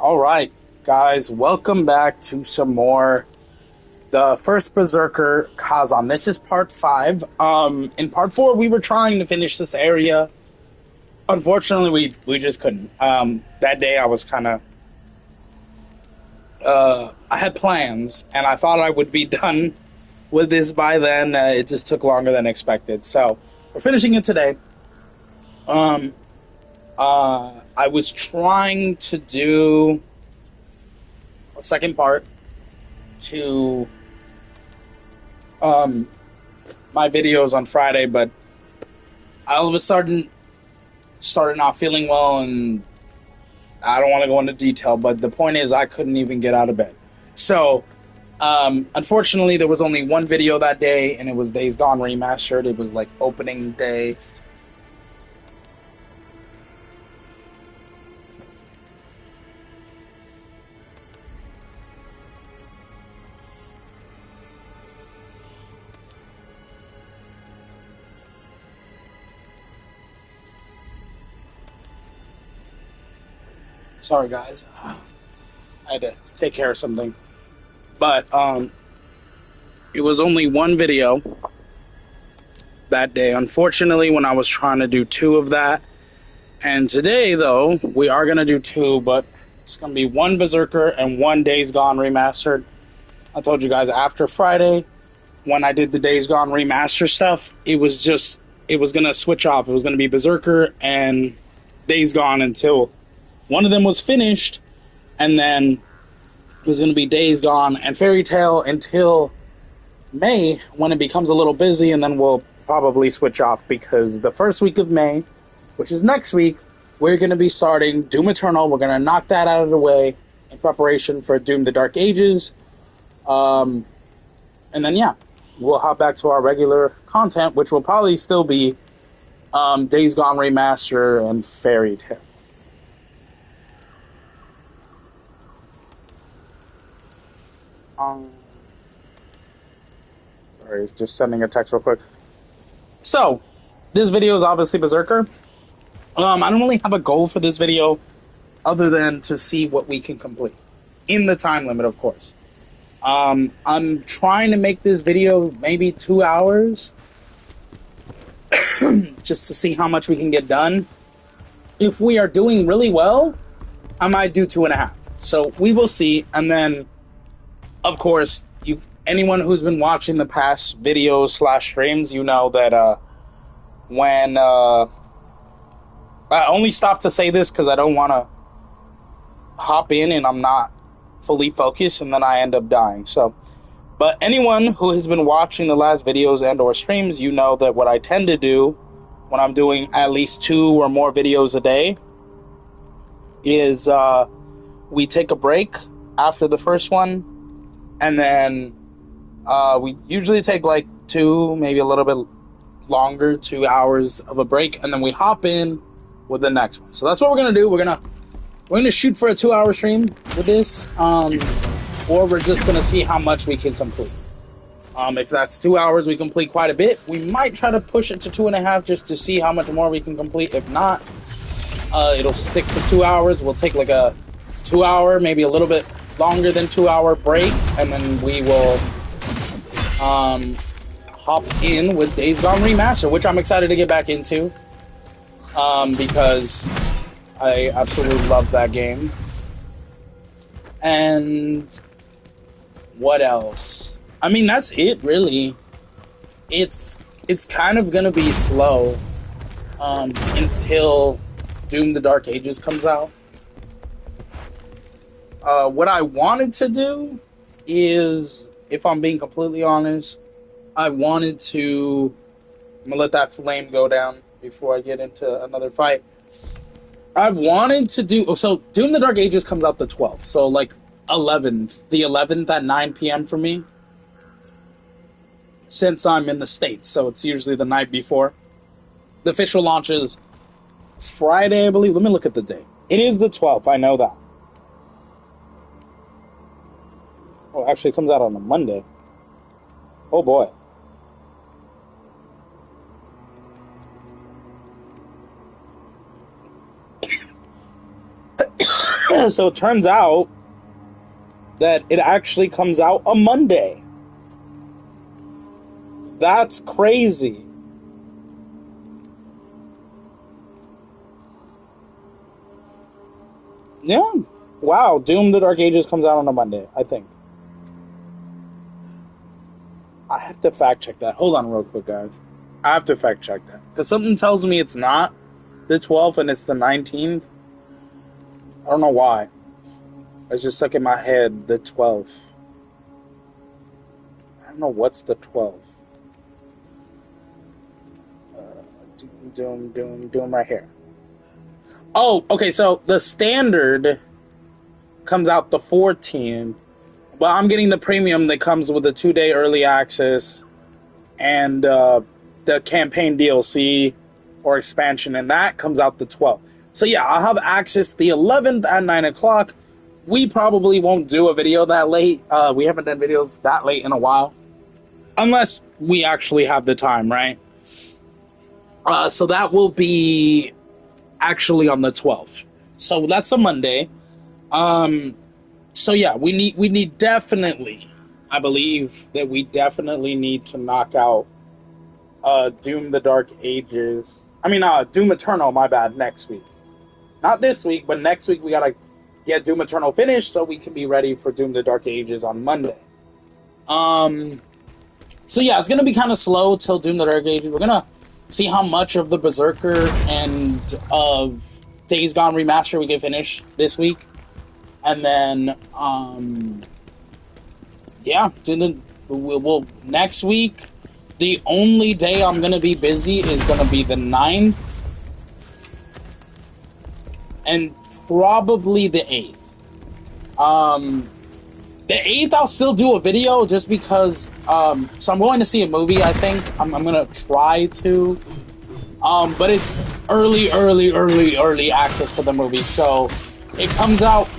All right, guys, welcome back to some more the first Berserker Khazan. This is part 5. In part 4, we were trying to finish this area. Unfortunately, we just couldn't. That day, I was kind of I had plans, and I thought I would be done with this by then. It just took longer than expected. So we're finishing it today. I was trying to do a second part to my videos on Friday, but I all of a sudden started not feeling well, and I don't want to go into detail, but the point is I couldn't even get out of bed. So, unfortunately, there was only one video that day, and it was Days Gone Remastered. It was like opening day. Sorry, guys. I had to take care of something. But, it was only one video that day. Unfortunately, when I was trying to do 2 of that. And today, though, we are going to do 2, but it's going to be 1 Berserker and 1 Days Gone Remastered. I told you guys after Friday, when I did the Days Gone Remaster stuff, it was going to switch off. It was going to be Berserker and Days Gone until one of them was finished, and then it was going to be Days Gone and Fairy Tail until May, when it becomes a little busy, and then we'll probably switch off, because the first week of May, which is next week, we're going to be starting Doom Eternal. We're going to knock that out of the way in preparation for Doom the Dark Ages. And then, yeah, we'll hop back to our regular content, which will probably still be Days Gone Remaster and Fairy Tail. Sorry, just sending a text real quick. So, this video is obviously Berserker. I don't really have a goal for this video other than to see what we can complete. In the time limit, of course. I'm trying to make this video maybe 2 hours. Just to see how much we can get done. If we are doing really well, I might do 2.5. So, we will see. And then, of course, anyone who's been watching the past videos / streams, you know that when I only stop to say this because I don't want to hop in and I'm not fully focused and then I end up dying. So, but anyone who has been watching the last videos and or streams, you know that what I tend to do when I'm doing at least 2 or more videos a day is we take a break after the first one. And then we usually take like 2, maybe a little bit longer, 2 hours of a break, and then we hop in with the next one. So that's what we're gonna do. We're gonna shoot for a 2-hour stream with this, or we're just gonna see how much we can complete. If that's 2 hours, we complete quite a bit. We might try to push it to 2.5 just to see how much more we can complete. If not, it'll stick to 2 hours. We'll take like a 2-hour, maybe a little bit longer than 2-hour break, and then we will hop in with Days Gone Remaster, which I'm excited to get back into, because I absolutely love that game. And what else? I mean, that's it, really. It's kind of gonna be slow until Doom the Dark Ages comes out. What I wanted to do is, if I'm being completely honest, I'm gonna let that flame go down before I get into another fight. I wanted to do, so Doom the Dark Ages comes out the 12th, so like the 11th at 9 p.m. for me, since I'm in the States, so it's usually the night before. The official launch is Friday, I believe. Let me look at the date. It is the 12th, I know that. Oh, actually, it comes out on a Monday. Oh, boy. So it turns out that it actually comes out a Monday. That's crazy. Yeah. Wow. Doom the Dark Ages comes out on a Monday, I think. I have to fact check that. Hold on real quick, guys. I have to fact check that. Because something tells me it's not the 12th and it's the 19th. I don't know why. It's just stuck in my head, the 12th. I don't know what's the 12th. Doom right here. Oh, okay, so the standard comes out the 14th. But I'm getting the premium that comes with the 2-day early access and the campaign DLC or expansion, and that comes out the 12th. So yeah, I'll have access the 11th at 9 o'clock. We probably won't do a video that late. We haven't done videos that late in a while. Unless we actually have the time, right? So that will be actually on the 12th. So that's a Monday. So yeah, we need definitely, I believe that we definitely need to knock out Doom the Dark Ages. I mean, Doom Eternal, my bad, next week. Not this week, but next week we gotta get Doom Eternal finished so we can be ready for Doom the Dark Ages on Monday. So yeah, it's gonna be kind of slow till Doom the Dark Ages. We're gonna see how much of the Berserker and of Days Gone Remaster we can finish this week. And then, yeah, we'll next week, the only day I'm going to be busy is going to be the 9th. And probably the 8th. The 8th, I'll still do a video just because, so I'm going to see a movie, I think. I'm going to try to. But it's early access for the movie. So it comes out.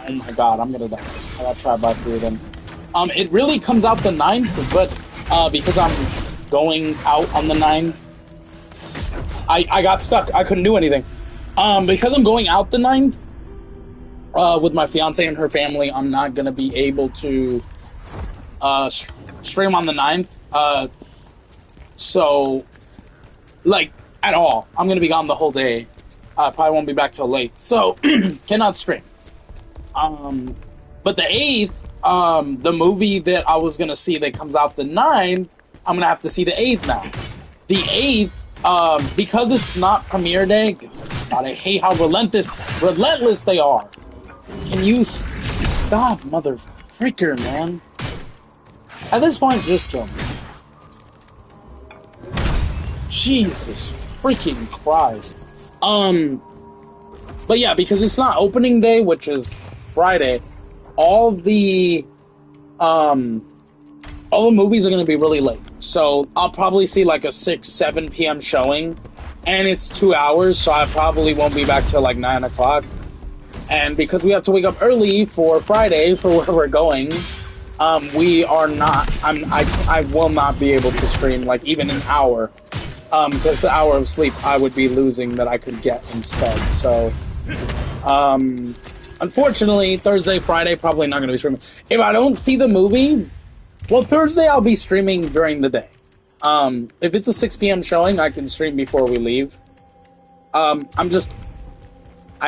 Oh my god, I'm gonna die. I gotta try by 3 of them. It really comes out the 9th, but because I'm going out on the 9th, I got stuck. I couldn't do anything. Because I'm going out the 9th with my fiance and her family, I'm not gonna be able to stream on the 9th. So, like, at all. I'm gonna be gone the whole day. Probably won't be back till late. So, cannot stream. But the 8th, the movie that I was gonna see that comes out the 9th, I'm gonna have to see the 8th now. The 8th, because it's not premiere day, God, I hate how relentless they are. Can you stop, mother freaker, man? At this point, just kill me. Jesus freaking Christ. But yeah, because it's not opening day, which is Friday, all the movies are going to be really late. So I'll probably see like a 6, 7 p.m. showing, and it's 2 hours, so I probably won't be back till like 9 o'clock. And because we have to wake up early for Friday for where we're going, we are not. I will not be able to stream like even an hour, because the hour of sleep I would be losing that I could get instead. So, unfortunately, Thursday, Friday, probably not going to be streaming. If I don't see the movie, well, Thursday I'll be streaming during the day. If it's a 6 p.m. showing, I can stream before we leave. I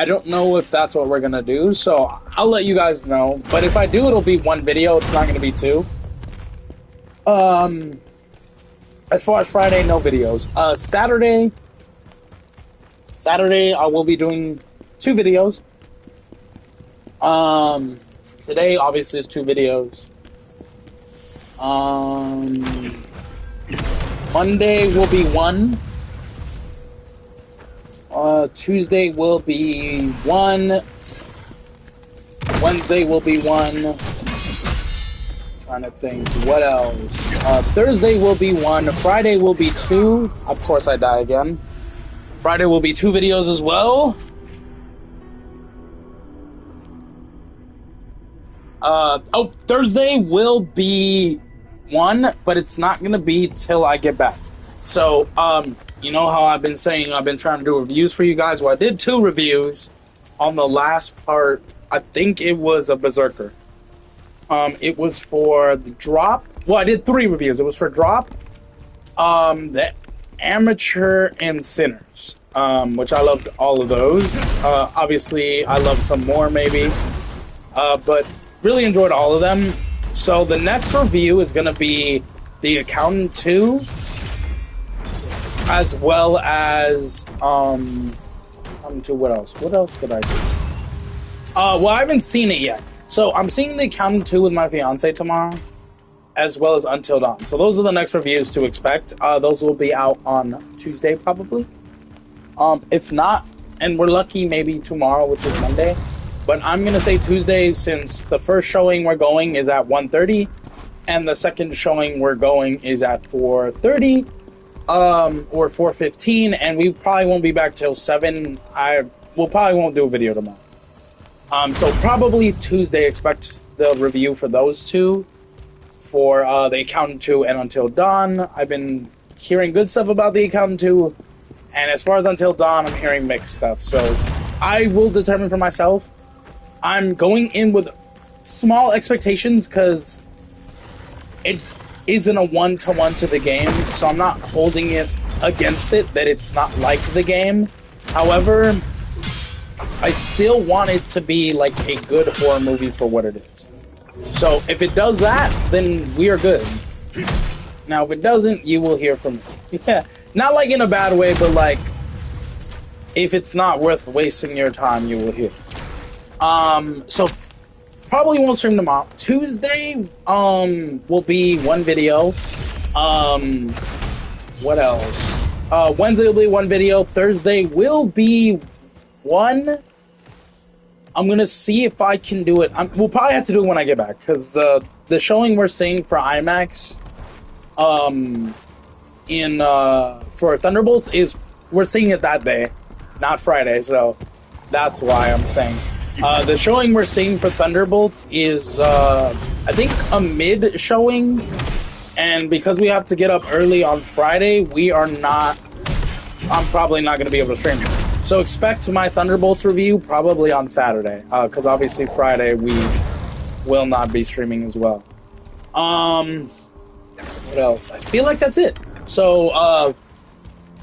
don't know if that's what we're going to do, so I'll let you guys know. But if I do, it'll be one video. It's not going to be 2. As far as Friday, no videos. Saturday, I will be doing 2 videos. Today, obviously, is 2 videos. Monday will be 1. Tuesday will be 1. Wednesday will be 1. Trying to think, what else? Thursday will be 1. Friday will be 2. Of course, I die again. Friday will be 2 videos as well. Thursday will be 1, but it's not gonna be till I get back. So, you know how I've been saying I've been trying to do reviews for you guys? Well, I did 2 reviews. on the last part. I think it was a Berserker. It was for the drop. Well, I did 3 reviews. It was for drop, the amateur and sinners, which I loved all of those. Obviously, I love some more maybe, but really enjoyed all of them. So the next review is going to be the Accountant 2, as well as Accountant 2. What else? What else did I see? Well, I haven't seen it yet. So I'm seeing the Accountant 2 with my fiance tomorrow, as well as Until Dawn. So those are the next reviews to expect. Those will be out on Tuesday, probably. If not, and we're lucky, maybe tomorrow, which is Monday. But I'm going to say Tuesday, since the first showing we're going is at 1:30, and the second showing we're going is at 4:30, or 4:15, and we probably won't be back till 7. We'll probably won't do a video tomorrow. So probably Tuesday, expect the review for those two, for the Accountant 2 and Until Dawn. I've been hearing good stuff about the Accountant 2, and as far as Until Dawn, I'm hearing mixed stuff. So I will determine for myself. I'm going in with small expectations because it isn't a one-to-one to the game, so I'm not holding it against it that it's not like the game. However, I still want it to be like a good horror movie for what it is. So if it does that, then we are good. Now, if it doesn't, you will hear from me. Yeah, not like in a bad way, but like if it's not worth wasting your time, you will hear. So probably won't stream tomorrow. Tuesday, will be one video. What else? Wednesday will be one video. Thursday will be one. I'm gonna see if I can do it. We'll probably have to do it when I get back, because the showing we're seeing for IMAX, for Thunderbolts we're seeing it that day, not Friday. So that's why I'm saying. The showing we're seeing for Thunderbolts is, I think, a mid showing, and because we have to get up early on Friday, I'm probably not going to be able to stream it. So expect my Thunderbolts review probably on Saturday, because obviously Friday we will not be streaming as well. What else? I feel like that's it. So,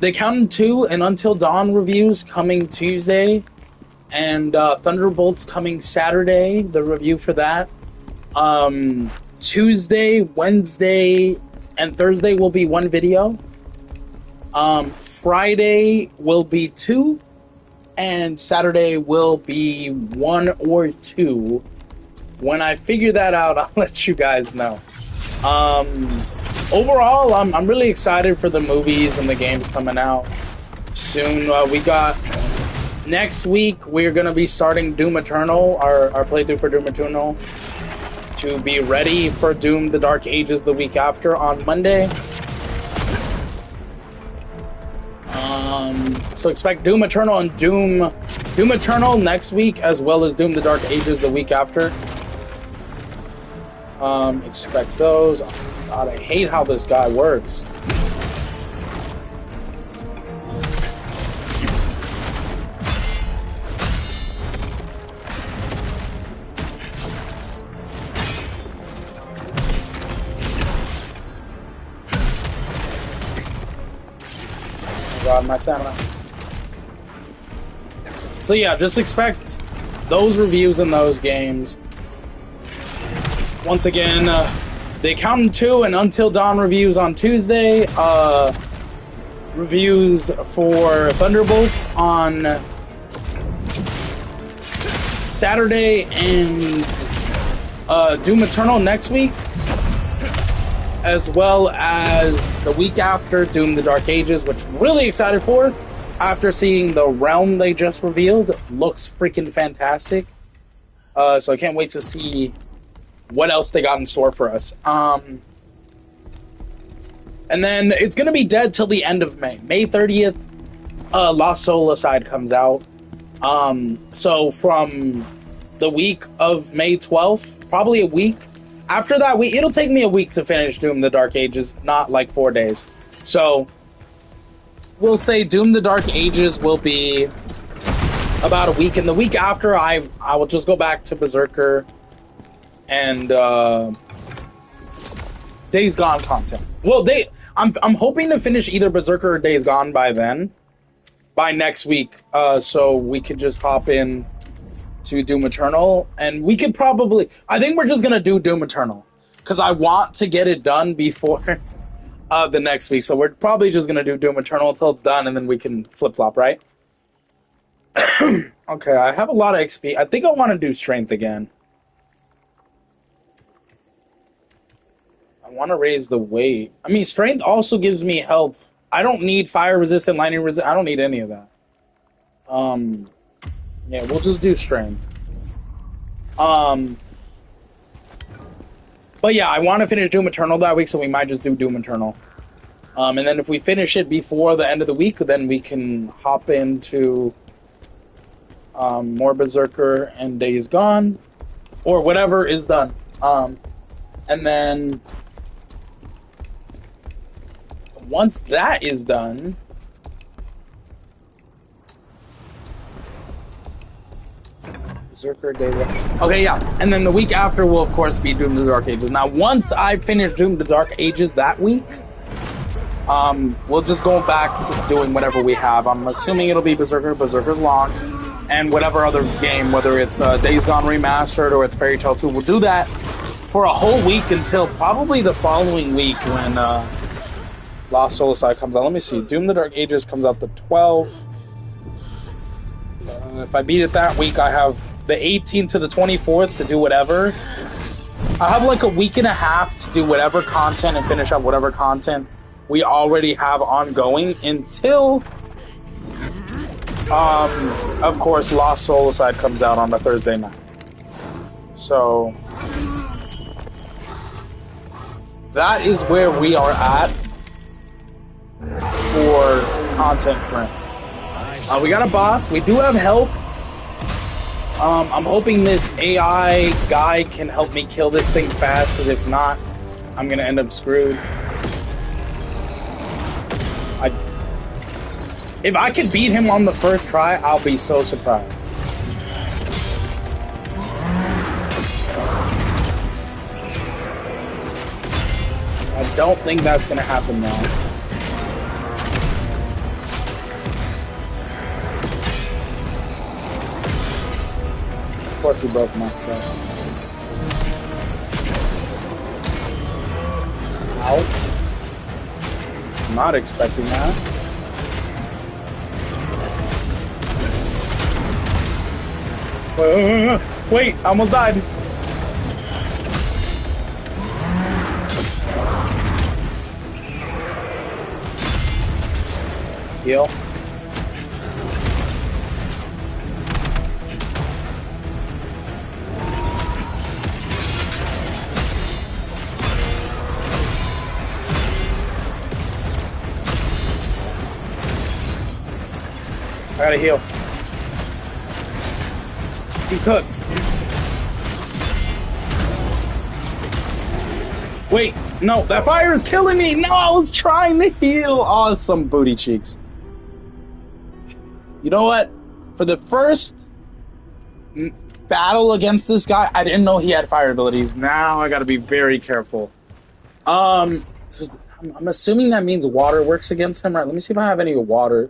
the Accountant 2 and Until Dawn reviews coming Tuesday, and Thunderbolts coming Saturday, the review for that. Tuesday, Wednesday, and Thursday will be one video. Friday will be 2, and Saturday will be 1 or 2. When I figure that out, I'll let you guys know. Overall, I'm really excited for the movies and the games coming out soon. We got... Next week, we're going to be starting Doom Eternal, our playthrough for Doom Eternal, to be ready for Doom the Dark Ages the week after on Monday. So expect Doom Eternal and Doom Eternal next week, as well as Doom the Dark Ages the week after. Expect those. Oh, God, I hate how this guy works. God, my stamina. So yeah, just expect those reviews in those games. Once again, the Accountant 2 and Until Dawn reviews on Tuesday. Reviews for Thunderbolts on Saturday, and Doom Eternal next week, as well as the week after Doom the Dark Ages, which I'm really excited for after seeing the realm they just revealed. Looks freaking fantastic. So I can't wait to see what else they got in store for us. And then it's going to be dead till the end of May. May 30th, Lost Soul Aside comes out. So from the week of May 12th, probably a week, after that week, it'll take me a week to finish Doom the Dark Ages, not like 4 days. So, we'll say Doom the Dark Ages will be about a week, and the week after I will just go back to Berserker and Days Gone content. Well, I'm hoping to finish either Berserker or Days Gone by then, by next week, so we could just hop in to Doom Eternal, and we could probably, I think we're just gonna do Doom Eternal because I want to get it done before the next week. So we're probably just gonna do Doom Eternal until it's done, and then we can flip flop, right? Okay, I have a lot of XP. I think I want to do Strength again. I want to raise the weight. I mean, Strength also gives me health. I don't need fire resistant, lightning resistant. I don't need any of that. Yeah, we'll just do Strength. But yeah, I want to finish Doom Eternal that week, so we might just do Doom Eternal. And then if we finish it before the end of the week, then we can hop into more Berserker and Days Gone, or whatever is done. And then once that is done, Berserker, Days Gone. Okay, yeah. And then the week after will, of course, be Doom the Dark Ages. Now, once I finish Doom the Dark Ages that week, we'll just go back to doing whatever we have. I'm assuming it'll be Berserker. Berserker's long. And whatever other game, whether it's Days Gone Remastered or it's Fairy Tail 2, we'll do that for a whole week until probably the following week when Lost Soulside comes out. Let me see. Doom the Dark Ages comes out the 12th. If I beat it that week, I have the 18th to the 24th to do whatever. I have like a week and a half to do whatever content and finish up whatever content we already have ongoing until... of course, Lost Soulside comes out on the Thursday night. So, that is where we are at for content current. We got a boss. We do have help. I'm hoping this AI guy can help me kill this thing fast, because if not, I'm going to end up screwed. If I could beat him on the first try, I'll be so surprised. I don't think that's going to happen now. Of course he broke my stuff. Ow. I'm not expecting that. Wait, I almost died. Heal. I gotta heal. He cooked. Wait, no, that fire is killing me. No, I was trying to heal. Oh, some booty cheeks. You know what? For the first battle against this guy, I didn't know he had fire abilities. Now I gotta be very careful. I'm assuming that means water works against him, right? Let me see if I have any water.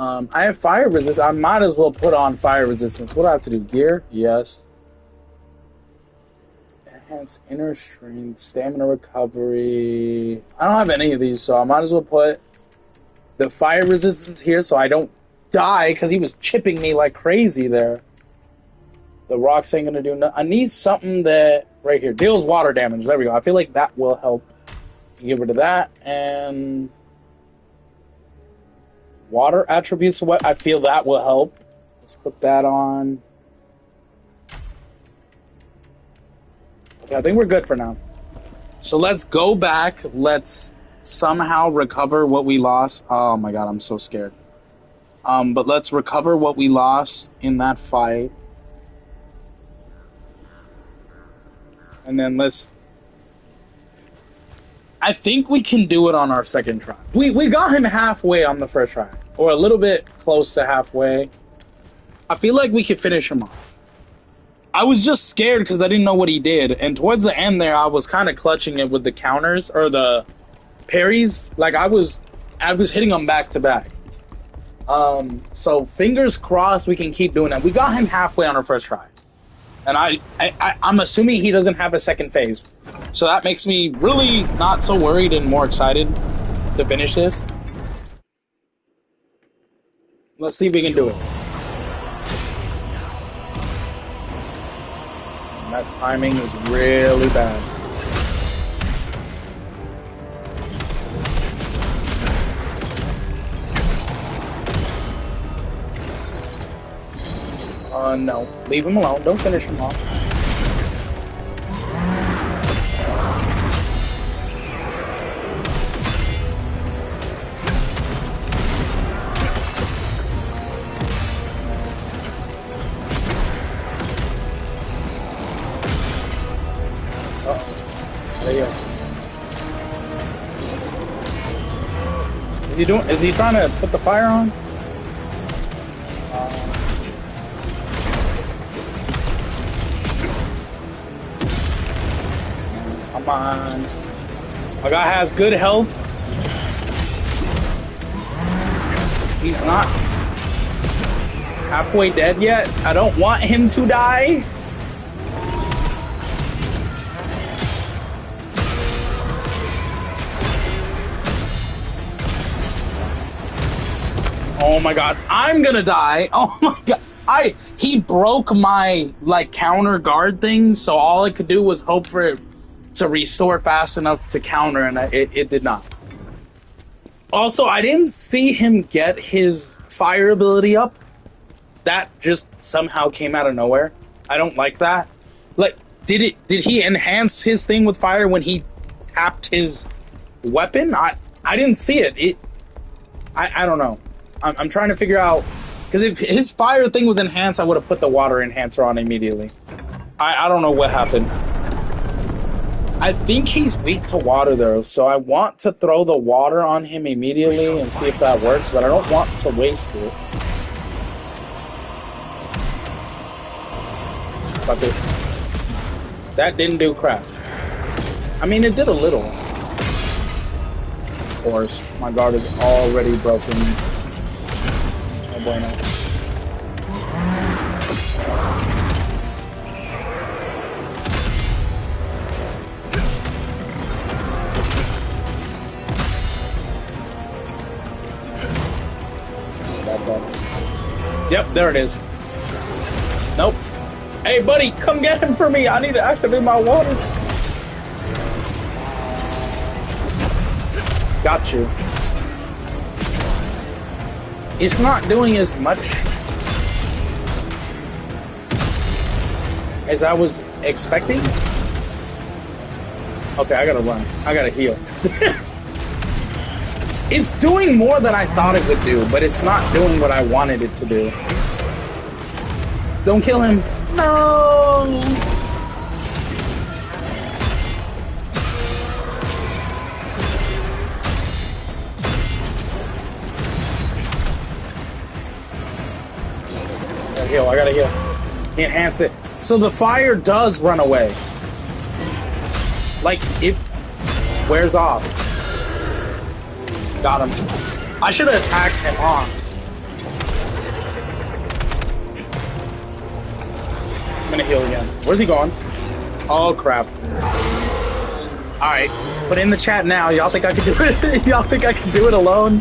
I have fire resistance. I might as well put on fire resistance. What do I have to do? Gear? Yes. Enhance inner strength, stamina recovery. I don't have any of these, so I might as well put the fire resistance here so I don't die, because he was chipping me like crazy there. The rocks ain't gonna do nothing. I need something that, right here, deals water damage. There we go. I feel like that will help. Get rid of that, and... water attributes, what I feel that will help. Let's put that on. Okay, I think we're good for now. So let's go back. Let's somehow recover what we lost. Oh my god, I'm so scared. But let's recover what we lost in that fight. And then let's... I think we can do it on our second try. We got him halfway on the first try. Or a little bit close to halfway. I feel like we could finish him off. I was just scared because I didn't know what he did, and towards the end there, I was kind of clutching it with the counters or the parries. Like I was hitting them back to back. So fingers crossed we can keep doing that. We got him halfway on our first try, and I'm assuming he doesn't have a second phase, so that makes me really not so worried and more excited to finish this. Let's see if we can do it. That timing is really bad. No. Leave him alone. Don't finish him off. There you go. Is he trying to put the fire on? Come on. My guy has good health. He's not halfway dead yet. I don't want him to die. Oh my god, I'm gonna die. Oh my god. He broke my like counter guard thing, so all I could do was hope for it to restore fast enough to counter, and it did not. Also, I didn't see him get his fire ability up. That just somehow came out of nowhere. I don't like that. Like, did he enhance his thing with fire when he tapped his weapon? I didn't see it. I don't know. I'm trying to figure out, because if his fire thing was enhanced, I would have put the water enhancer on immediately. I don't know what happened. I think he's weak to water, though, so I want to throw the water on him immediately and see if that works, but I don't want to waste it. Fuck it. That didn't do crap. I mean, it did a little. Of course, my guard is already broken. Oh boy, no. Yep, there it is. Nope. Hey, buddy, come get him for me. I need to activate my water. Got you. It's not doing as much as I was expecting. Okay, I gotta run. I gotta heal. It's doing more than I thought it would do, but it's not doing what I wanted it to do. Don't kill him. No! I gotta heal. Enhance it. So the fire does run away. Like, it wears off. Got him. I should have attacked him on. I'm gonna heal again. Where's he going? Oh, crap. Alright. Put it in the chat now. Y'all think I can do it? Y'all think I can do it alone?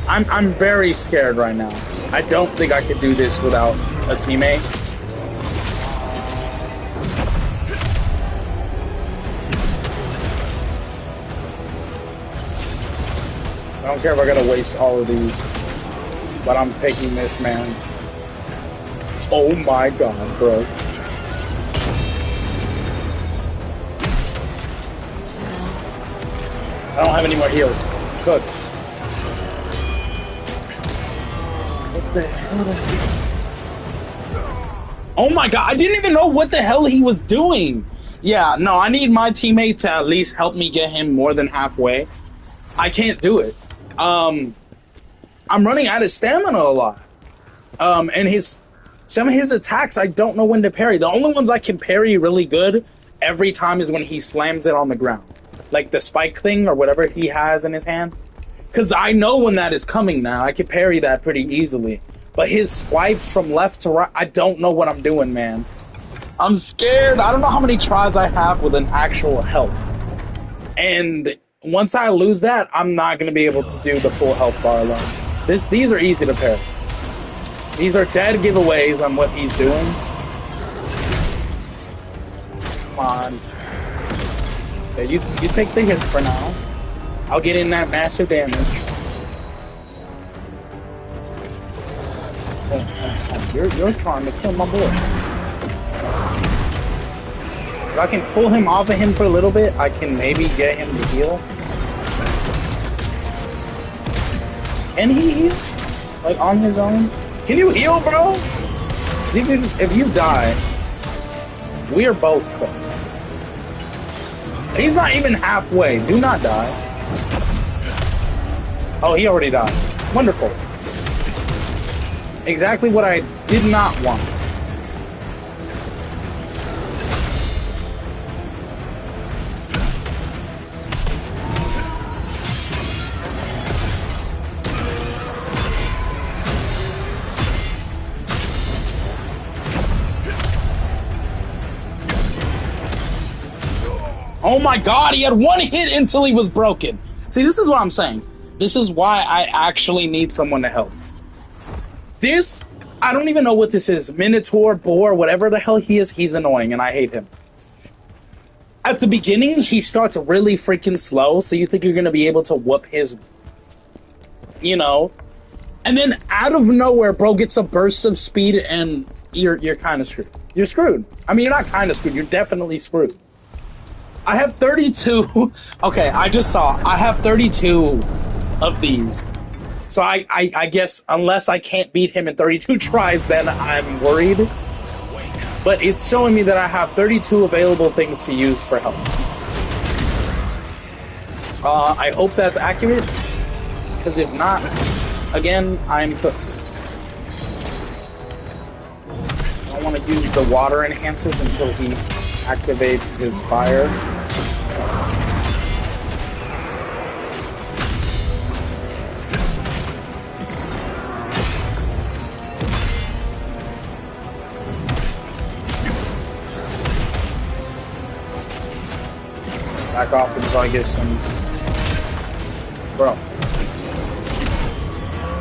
I'm very scared right now. I don't think I could do this without a teammate. I don't care if I gotta waste all of these, but I'm taking this, man. Oh my god, bro. I don't have any more heals. Cooked. What the hell? Oh my god, I didn't even know what the hell he was doing. Yeah, no, I need my teammate to at least help me get him more than halfway. I can't do it. I'm running out of stamina a lot. And some of his attacks I don't know when to parry. The only ones I can parry really good every time is when he slams it on the ground. Like the spike thing or whatever he has in his hand. Because I know when that is coming now. I can parry that pretty easily. But his swipes from left to right, I don't know what I'm doing, man. I'm scared. I don't know how many tries I have with an actual health. And once I lose that, I'm not going to be able to do the full health bar alone. These are easy to parry. These are dead giveaways on what he's doing. Come on. Yeah, you take the hits for now. I'll get in that massive damage. Oh, you're trying to kill my boy. If I can pull him off of him for a little bit, I can maybe get him to heal. Can he heal? Like on his own? Can you heal, bro? Even if you die, we are both cooked. He's not even halfway. Do not die. Oh, he already died. Wonderful. Exactly what I did not want. Oh my god, he had one hit until he was broken. See, this is what I'm saying. This is why I actually need someone to help. This, I don't even know what this is. Minotaur, boar, whatever the hell he is, he's annoying and I hate him. At the beginning, he starts really freaking slow, so you think you're going to be able to whoop his, you know. And then out of nowhere, bro gets a burst of speed and you're kind of screwed. You're screwed. I mean, you're not kind of screwed. You're definitely screwed. I have 32. Okay, I just saw. I have 32 of these. So I guess unless I can't beat him in 32 tries, then I'm worried. But it's showing me that I have 32 available things to use for help. I hope that's accurate. Because if not, again, I'm cooked. I don't want to use the water enhances until he activates his fire. Back off until I get some... Bro.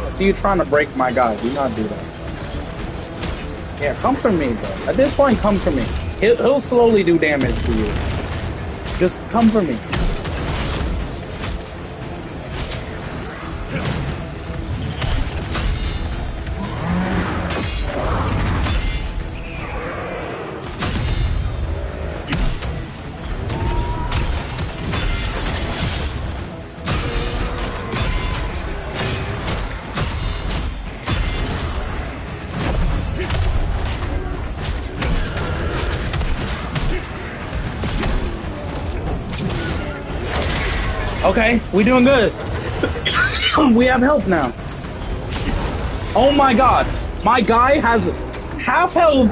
I see you trying to break my guy. Do not do that. Yeah, come for me, bro. At this point, come for me. He'll slowly do damage to you. Just come for me. Okay, we doing good. We have help now. Oh my god. My guy has half health.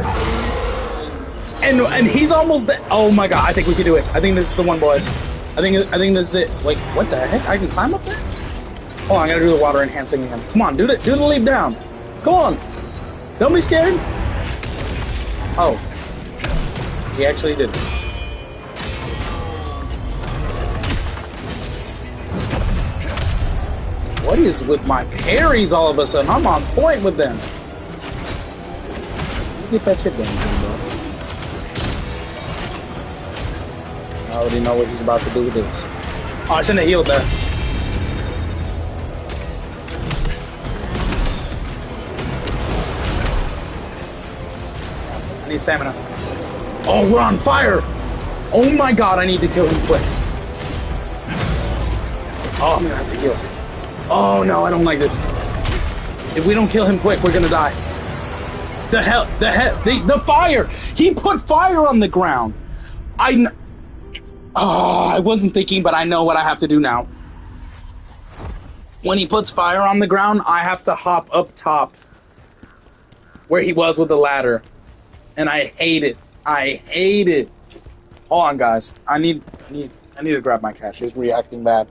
And he's almost dead. Oh my god, I think we can do it. I think this is the one, boys. I think this is it. Wait, what the heck? I can climb up there? Hold on, I gotta do the water enhancing again. Come on, do the leap down. Come on. Don't be scared. Oh. He actually did it. What is with my parries all of a sudden? I'm on point with them. Get that shit done, bro. I already know what he's about to do with this. Oh, I shouldn't have healed there. I need stamina. Oh, we're on fire! Oh my god, I need to kill him quick. Oh, I'm gonna have to heal. Oh no, I don't like this. If we don't kill him quick, we're gonna die. The fire! He put fire on the ground! I wasn't thinking, but I know what I have to do now. when he puts fire on the ground, I have to hop up top where he was with the ladder. And I hate it. I hate it. Hold on, guys. I need to grab my cash. It's reacting bad.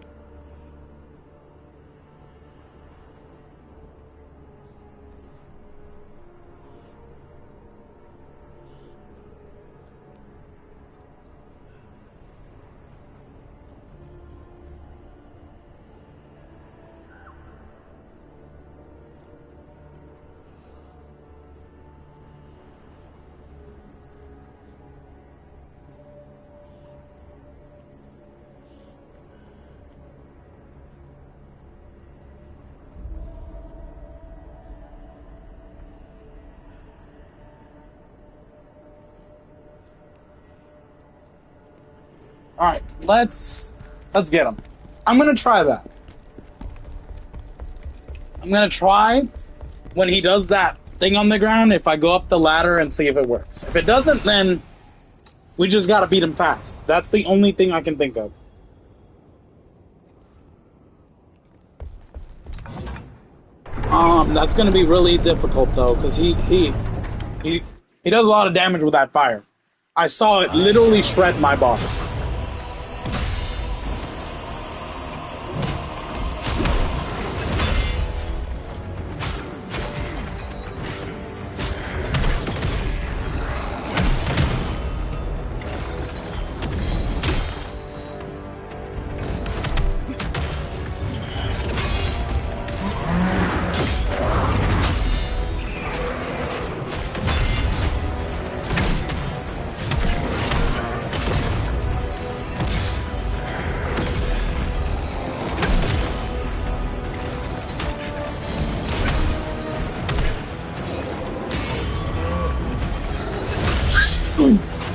All right, let's get him. I'm gonna try that. I'm gonna try when he does that thing on the ground. If I go up the ladder and see if it works. If it doesn't, then we just gotta beat him fast. That's the only thing I can think of. That's gonna be really difficult though, because he does a lot of damage with that fire. I saw it literally shred my body.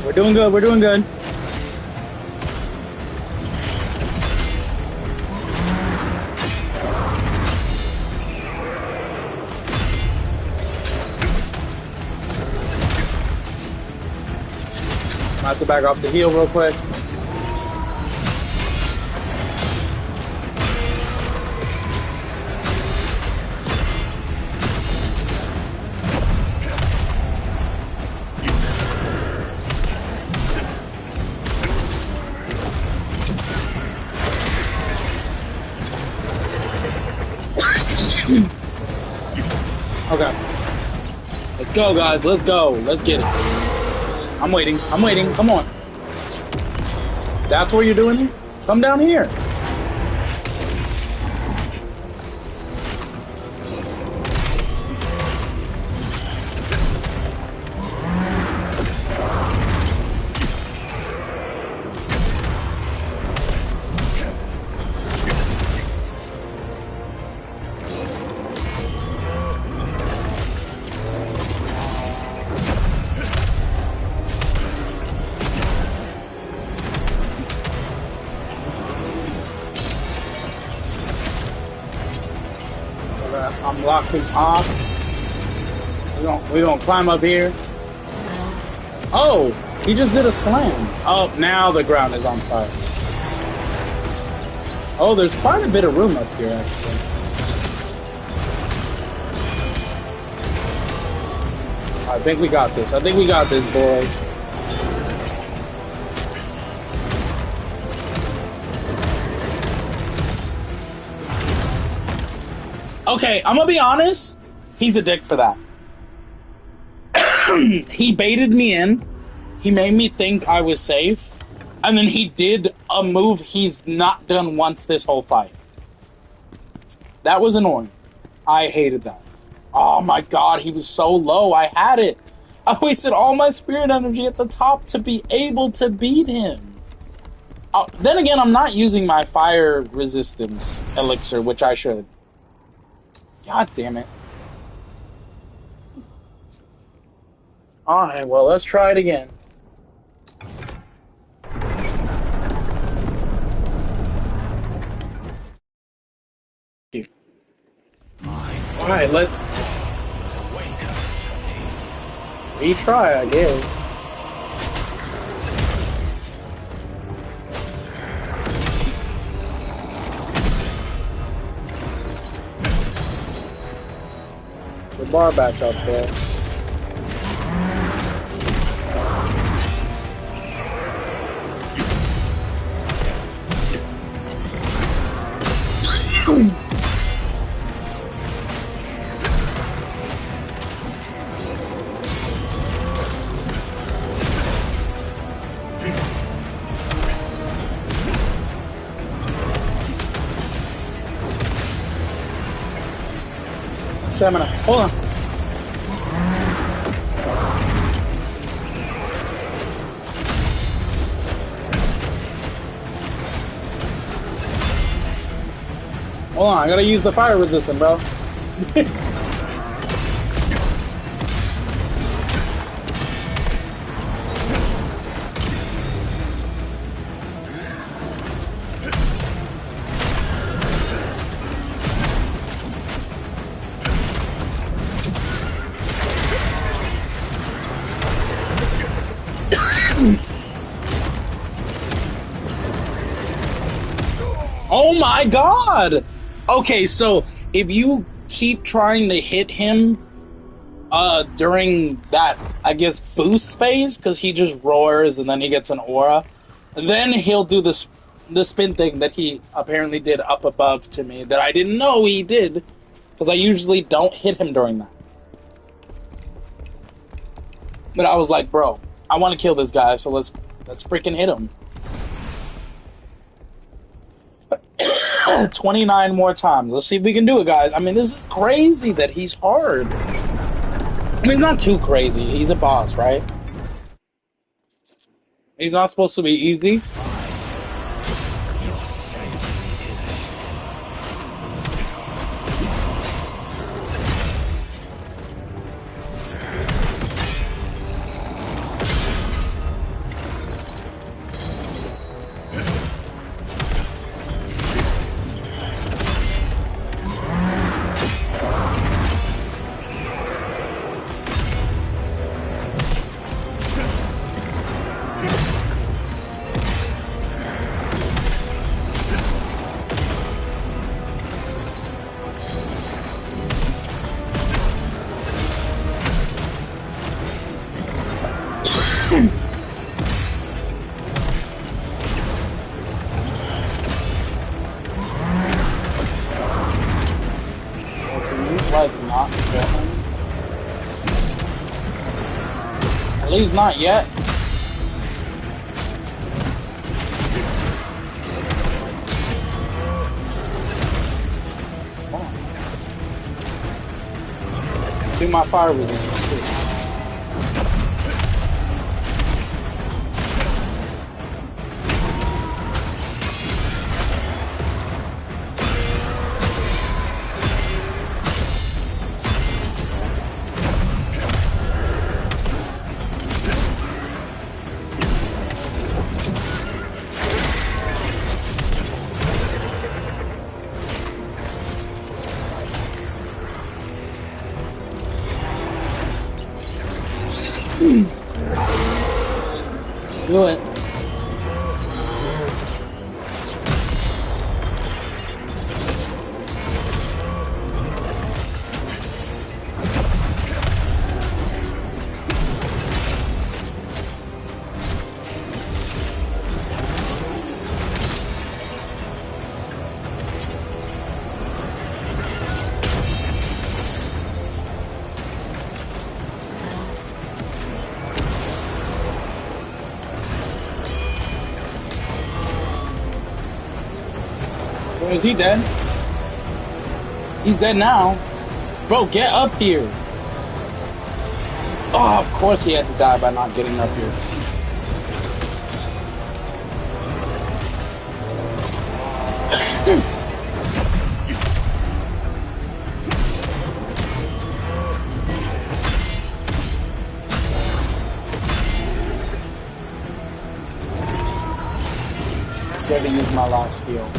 We're doing good, we're doing good. I have to back off the heal real quick. Okay. Let's go, guys. Let's go. Let's get it. I'm waiting. I'm waiting. Come on. That's where you're doing it? Come down here. I'm locking off. We're gonna climb up here. Oh, he just did a slam. Oh, now the ground is on fire. Oh, there's quite a bit of room up here, actually. I think we got this. I think we got this, boys. Okay, I'm gonna be honest. He's a dick for that. He baited me in. He made me think I was safe. And then he did a move he's not done once this whole fight. That was annoying. I hated that. Oh my god, he was so low. I had it. I wasted all my spirit energy at the top to be able to beat him. Then again, I'm not using my fire resistance elixir, which I should. God damn it. Alright, well, let's try it again. Alright, let's retry, I guess. bar back up there. Stamina. Hold on. Hold on, I gotta use the fire resistant, bro. Oh my god! Okay, so if you keep trying to hit him during that, I guess, boost phase, because he just roars and then he gets an aura, then he'll do the spin thing that he apparently did up above to me that I didn't know he did, because I usually don't hit him during that. But I was like, bro, I want to kill this guy, so let's freaking hit him. 29 more times. Let's see if we can do it, guys. I mean, this is crazy that he's hard. I mean, he's not too crazy. He's a boss, right? He's not supposed to be easy. At least not yet. Do my fire resistance too. Do it. Is he dead? He's dead now. Bro, get up here. Oh, of course he had to die by not getting up here. I'm scared to use my last skill.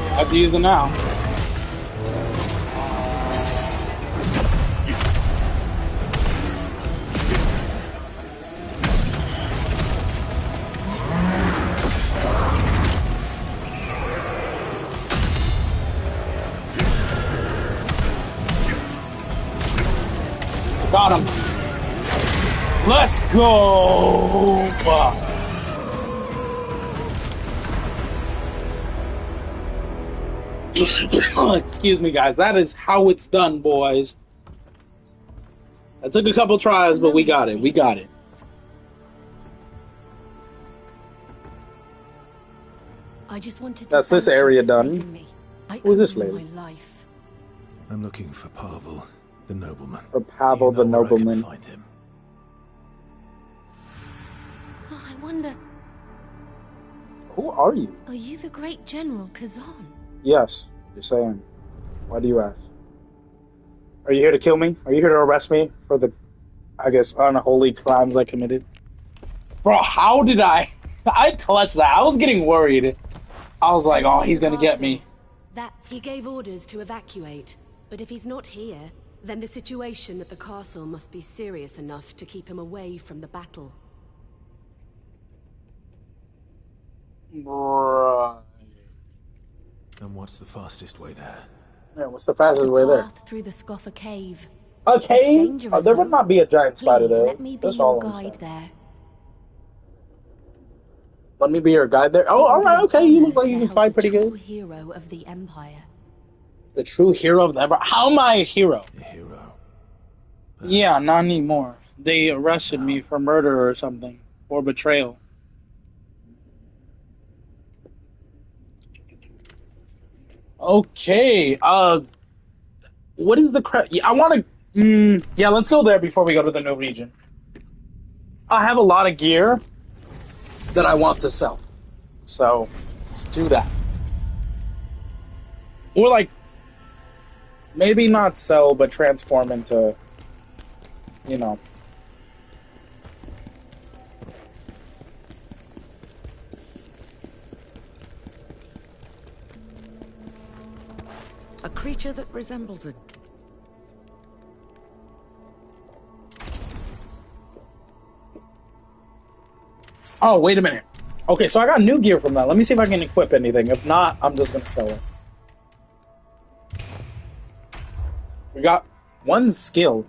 I have to use it now. Got him. Let's go. Excuse me, guys. That is how it's done, boys. It took a couple tries, but we got it. We got it. I just wanted to That's this area done. Who is this lady? I'm looking for Pavel, the nobleman. For Pavel, the nobleman. Find him. Oh, I wonder. Who are you? Are you the great General Khazan? Yes, yes I am. Why do you ask? Are you here to kill me? Are you here to arrest me for the, I guess, unholy crimes I committed? Bro, how did I clutched that. I was getting worried. I was like, oh, he's gonna get me. He gave orders to evacuate, but if he's not here, then the situation at the castle must be serious enough to keep him away from the battle. Right. And what's the fastest way there? Yeah, what's the fastest way there? Through the Scoffer Cave. A cave? Oh, there would not be a giant spider there. Let me be your guide there. Let me be your guide there. Oh, all right, okay. You look like you can fight pretty good. The true hero of the Empire. The true hero of the Empire. How am I a hero? A hero. Yeah, not anymore. They arrested me for murder or something, or betrayal. Okay. What is the crap? Yeah, I want to. Yeah, let's go there before we go to the new region. I have a lot of gear that I want to sell, so let's do that. Or like, maybe not sell, but transform into, you know. A creature that resembles a... Oh, wait a minute. Okay, so I got new gear from that. Let me see if I can equip anything. If not, I'm just gonna sell it. We got one skill.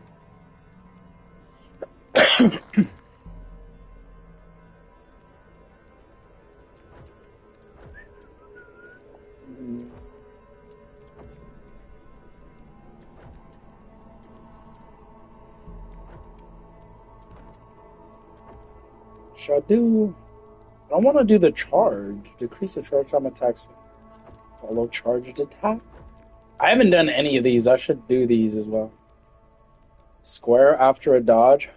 Should I do... I want to do the charge. Decrease the charge time attacks. Follow charged attack? I haven't done any of these. I should do these as well. Square after a dodge.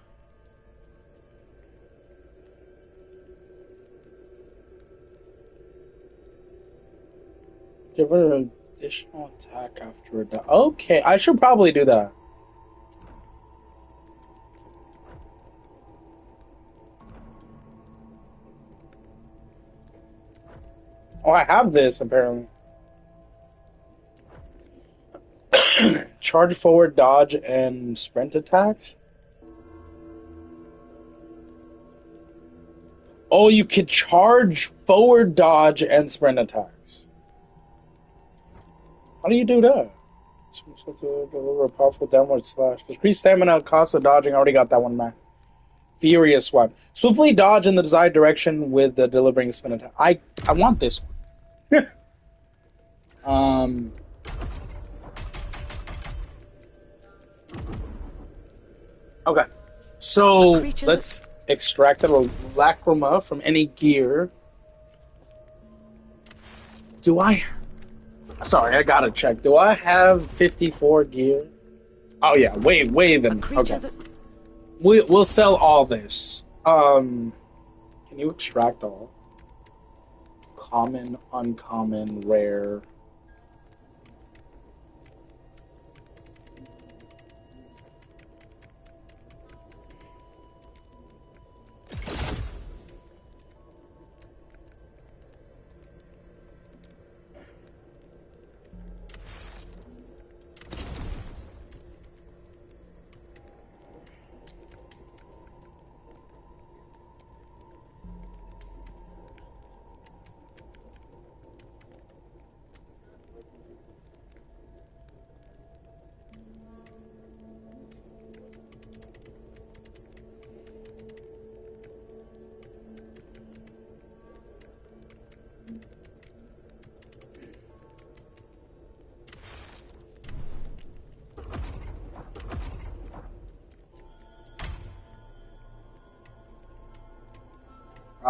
Give her an additional attack after a dodge. Okay, I should probably do that. Oh, I have this, apparently. Charge forward, dodge, and sprint attacks? Oh, you could charge forward, dodge, and sprint attacks. How do you do that? Deliver a powerful downward slash. Decrease stamina, cost of dodging. I already got that one, man. Furious swipe. Swiftly dodge in the desired direction with the delivering spin attack. I want this one. Okay. So let's extract the lacrima from any gear. Do I... Sorry, I gotta check. Do I have 54 gear? Oh yeah, way then. Okay. We'll sell all this. Can you extract all? Common, uncommon, rare.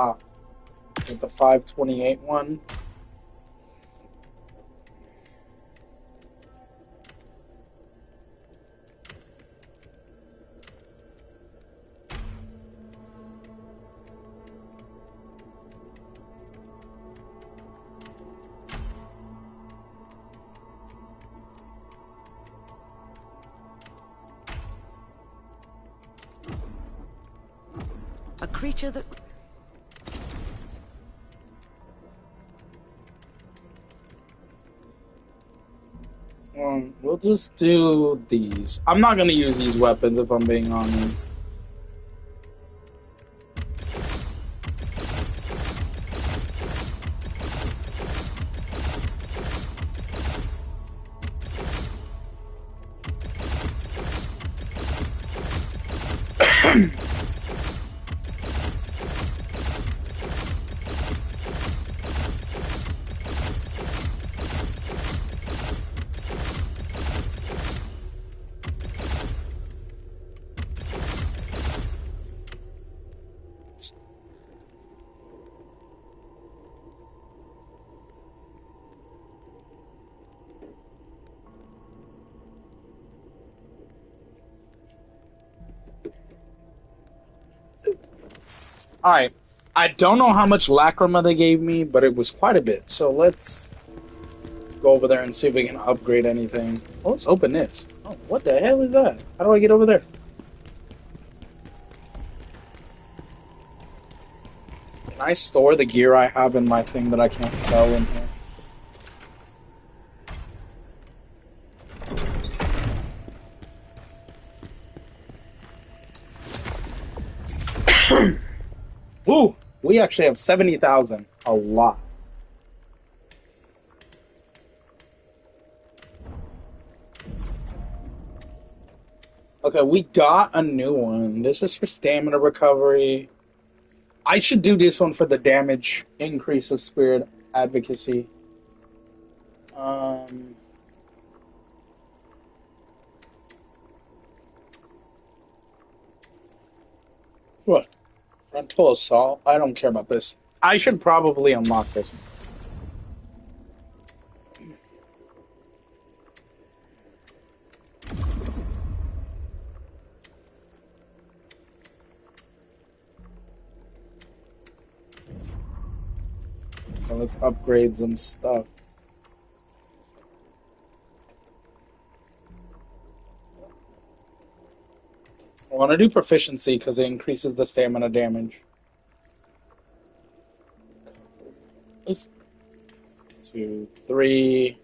Ah, with the 528 one. A creature that... We'll just do these. I'm not gonna use these weapons if I'm being honest. Alright. I don't know how much lacrima they gave me, but it was quite a bit. So let's go over there and see if we can upgrade anything. Oh, let's open this. Oh, what the hell is that? How do I get over there? Can I store the gear I have in my thing that I can't sell in here? Ooh, we actually have 70,000. A lot. Okay, we got a new one. This is for stamina recovery. I should do this one for the damage increase of spirit advocacy. What? Frontal assault? I don't care about this. I should probably unlock this one. So let's upgrade some stuff. I want to do proficiency because it increases the stamina damage. 2, 3.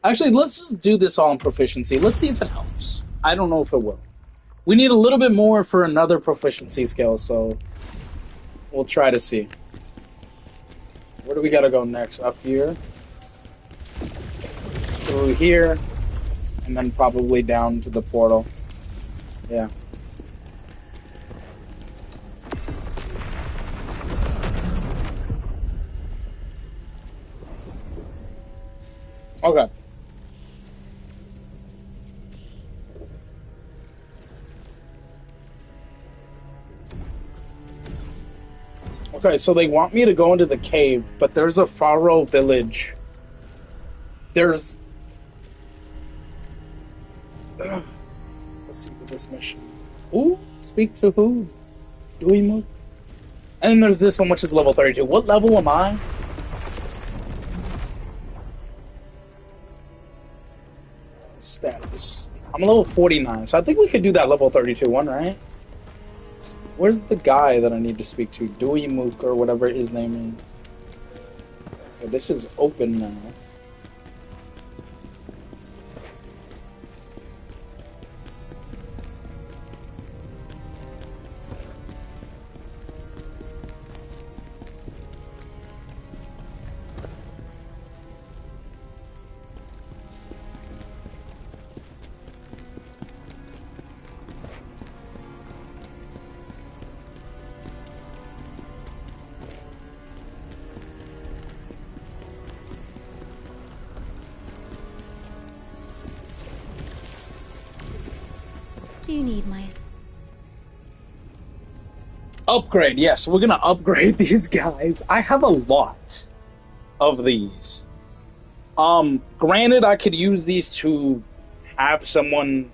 Actually, let's just do this all in proficiency. Let's see if it helps. I don't know if it will. We need a little bit more for another proficiency skill, so we'll try to see. Where do we gotta go next? Up here? Through here? And then probably down to the portal. Yeah. Okay. Okay, so they want me to go into the cave, but there's a Faro village. There's... Let's see for this mission. Ooh, speak to who? Do we move? And then there's this one, which is level 32. What level am I? Status. I'm a level 49, so I think we could do that level 32 one, right? Where's the guy that I need to speak to? Dewey Mook or whatever his name is. Okay, this is open now. you need my... Upgrade, yes, we're gonna upgrade these guys. I have a lot of these. Granted, I could use these to have someone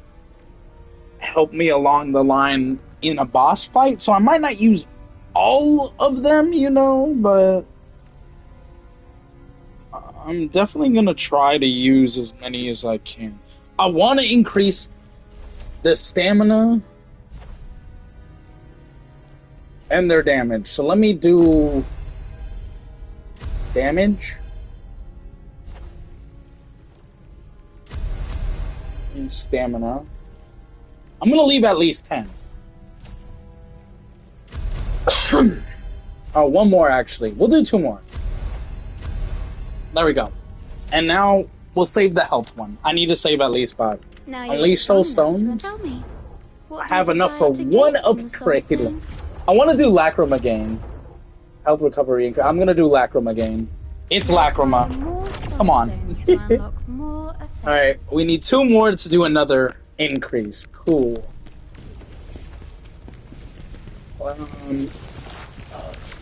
help me along the line in a boss fight, so I might not use all of them, you know, but I'm definitely gonna try to use as many as I can. I want to increase the stamina and their damage, so let me do damage and stamina. I'm gonna leave at least 10. Oh, one more actually. We'll do 2 more. There we go. And now we'll save the health one. I need to save at least 5. Now Unleash soul stones. I have enough for 1 upgrade. I want to do Lacrima again. Health recovery. I'm gonna do Lacrima again. It's Lacrima. Come on. Alright, we need 2 more to do another increase. Cool.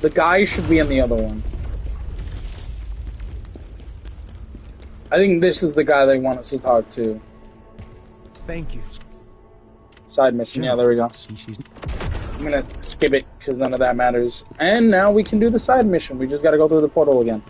The guy should be in the other one. I think this is the guy they want us to talk to. Thank you. Side mission, yeah, there we go. I'm gonna skip it, because none of that matters. And now we can do the side mission. We just gotta go through the portal again.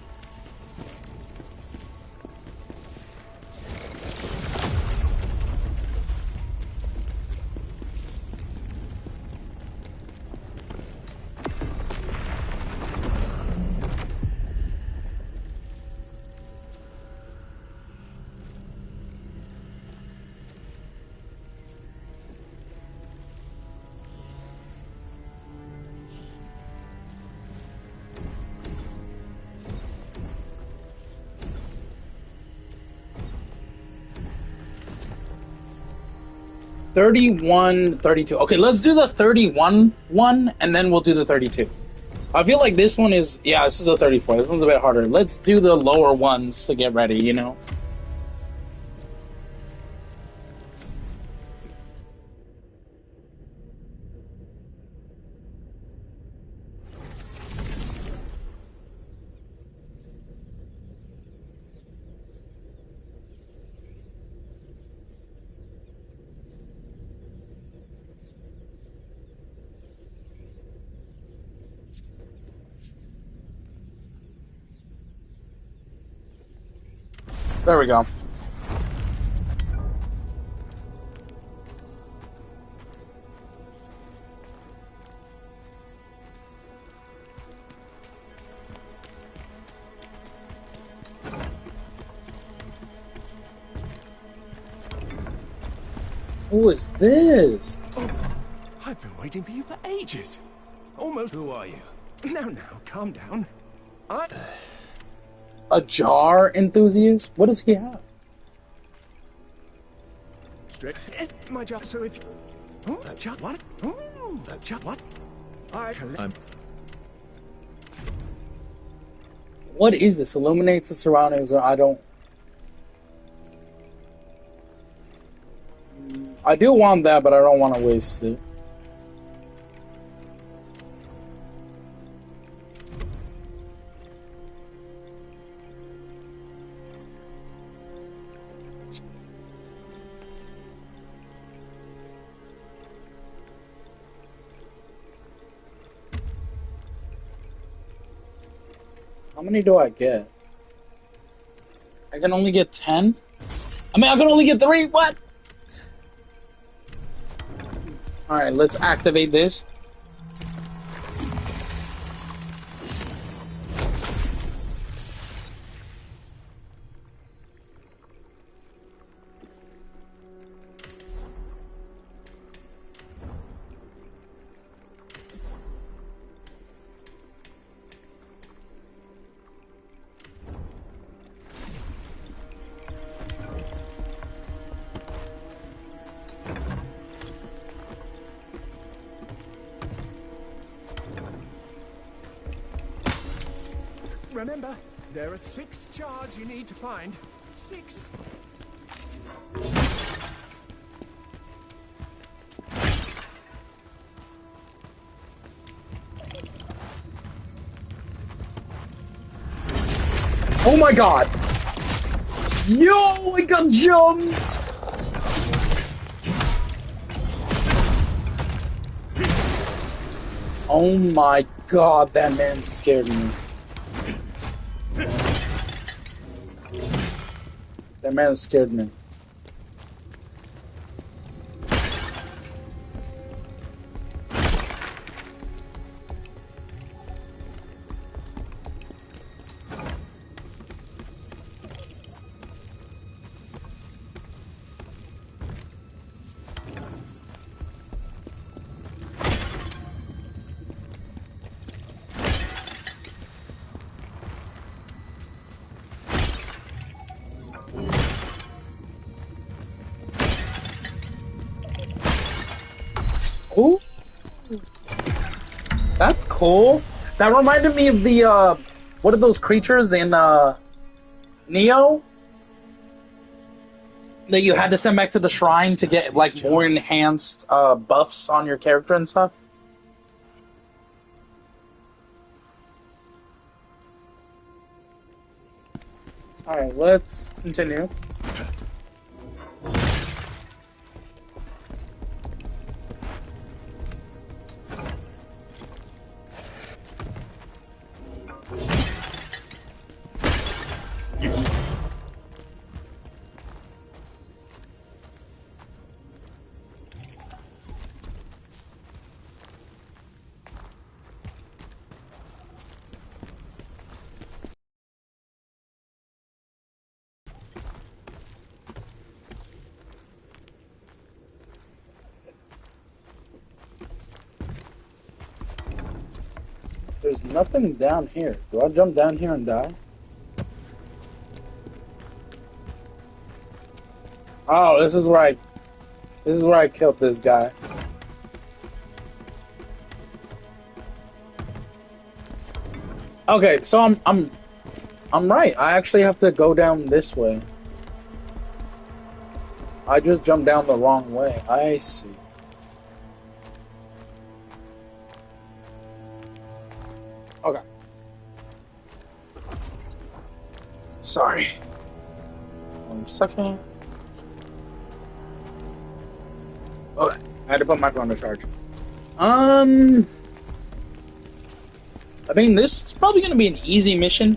$31, $32. Okay, let's do the 31 one, and then we'll do the 32. I feel like this one is... Yeah, this is a 34. This one's a bit harder. Let's do the lower ones to get ready, you know? There we go. Who is this? Oh, I've been waiting for you for ages. Almost. Who are you? Now, calm down. A jar enthusiast? What does he have? Straight. My jar. So if. Oh, jar. What? Oh, jar. What? I'm. What is this? Illuminates the surroundings. I don't. I do want that, but I don't want to waste it. How many do I get? I can only get 10? I mean, I can only get 3? What? Alright, let's activate this. Remember, there are 6 jars you need to find. 6. Oh my god! Yo, I got jumped! Oh my god, that man scared me. That man scared me. Ooh. That's cool. That reminded me of the, what are those creatures in, Neo? That you had to send back to the shrine to get, like, more enhanced, buffs on your character and stuff? Alright, let's continue. There's nothing down here. Do I jump down here and die? Oh, this is where I killed this guy. Okay, so I'm right. I actually have to go down this way. I just jumped down the wrong way. I see. Okay. Sorry. 1 second. Okay. I had to put my phone to charge. I mean, this is probably going to be an easy mission.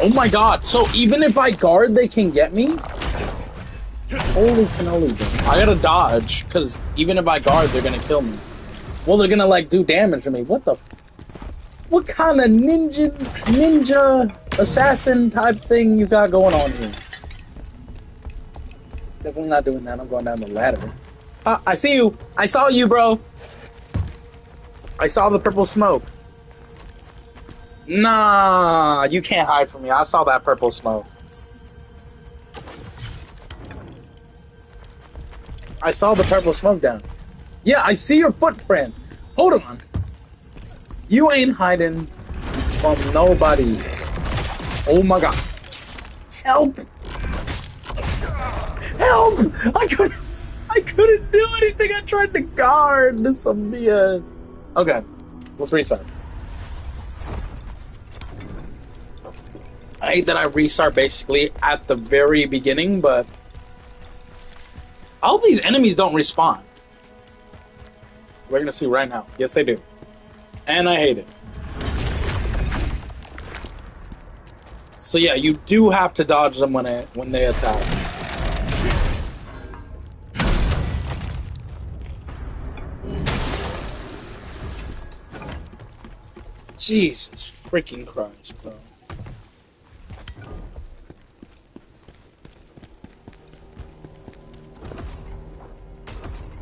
Oh my god, so even if I guard, they can get me? Holy cannoli, dude. I gotta dodge, because even if I guard, they're gonna kill me. Well, they're gonna, like, do damage to me. What the what kind of ninja assassin type thing you got going on here? Definitely not doing that. I'm going down the ladder. I see you. I saw you, bro. I saw the purple smoke. Nah, you can't hide from me. I saw that purple smoke. I saw the purple smoke down. Yeah, I see your footprint. Hold on. You ain't hiding from nobody. Oh my god. Help! Help! I couldn't do anything. I tried to guard. This some BS. Okay, let's restart. I hate that I restart basically at the very beginning, but all these enemies don't respawn. We're gonna see right now. Yes, they do. And I hate it. So yeah, you do have to dodge them when they attack. Jesus freaking Christ, bro.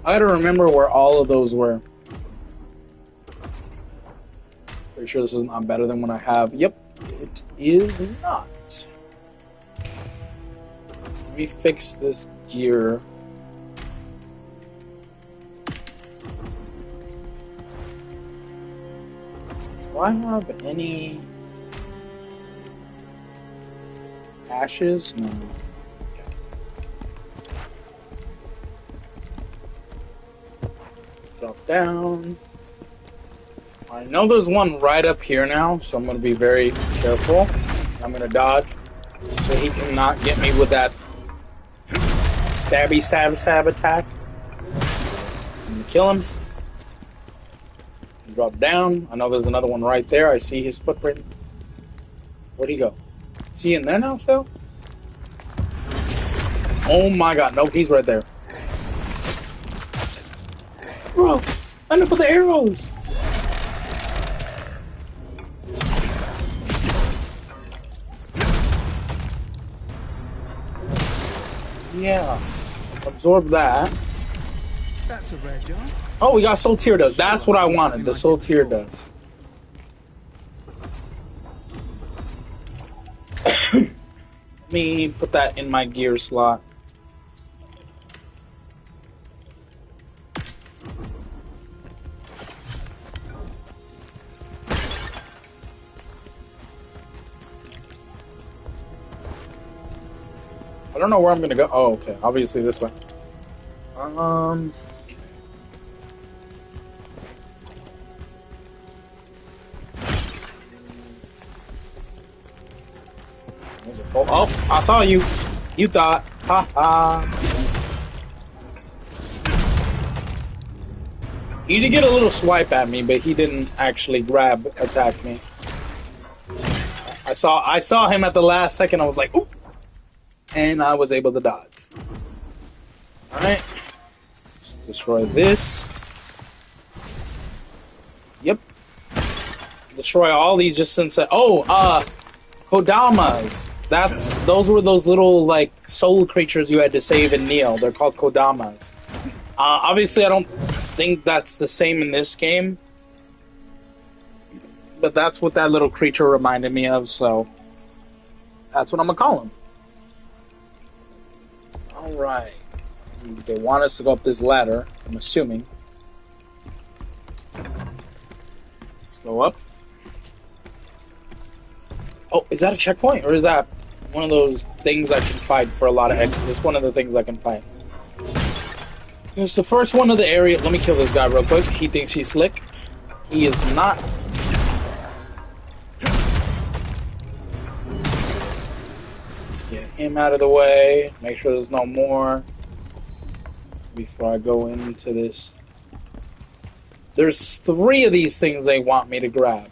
I gotta remember where all of those were. Pretty sure this is not better than what I have. Yep, it is not. Let me fix this gear. Do I have any ashes? No. Drop down. I know there's one right up here now, so I'm going to be very Careful. I'm gonna dodge so he cannot get me with that stabby stab attack. I'm gonna kill him. Drop down. I know there's another one right there. I see his footprint. Where'd he go? Is he in there now still? Oh my god, nope, he's right there. Bro, end up with the arrows. Yeah. Absorb that. That's a rare jar. Oh, we got soul tear dust. That's what I wanted. The soul tear dust. Let me put that in my gear slot. I don't know where I'm gonna go. Oh, okay. Obviously this way. Oh, I saw you. You thought. Ha ha. He did get a little swipe at me, but he didn't actually attack me. I saw him at the last second. I was like, oop. And I was able to dodge. Alright. Destroy this. Yep. Destroy all these just since... Kodamas. Those were those little, like, soul creatures you had to save in Neo. They're called Kodamas. Obviously, I don't think that's the same in this game. But that's what that little creature reminded me of, so... That's what I'm gonna call him. Alright. They want us to go up this ladder, I'm assuming. Let's go up. Oh, is that a checkpoint? Or is that one of those things I can fight for a lot of XP? It's one of the things I can fight. It's the first one of the area. Let me kill this guy real quick. He thinks he's slick. He is not. Get him out of the way. Make sure there's no more. Before I go into this. There's 3 of these things they want me to grab.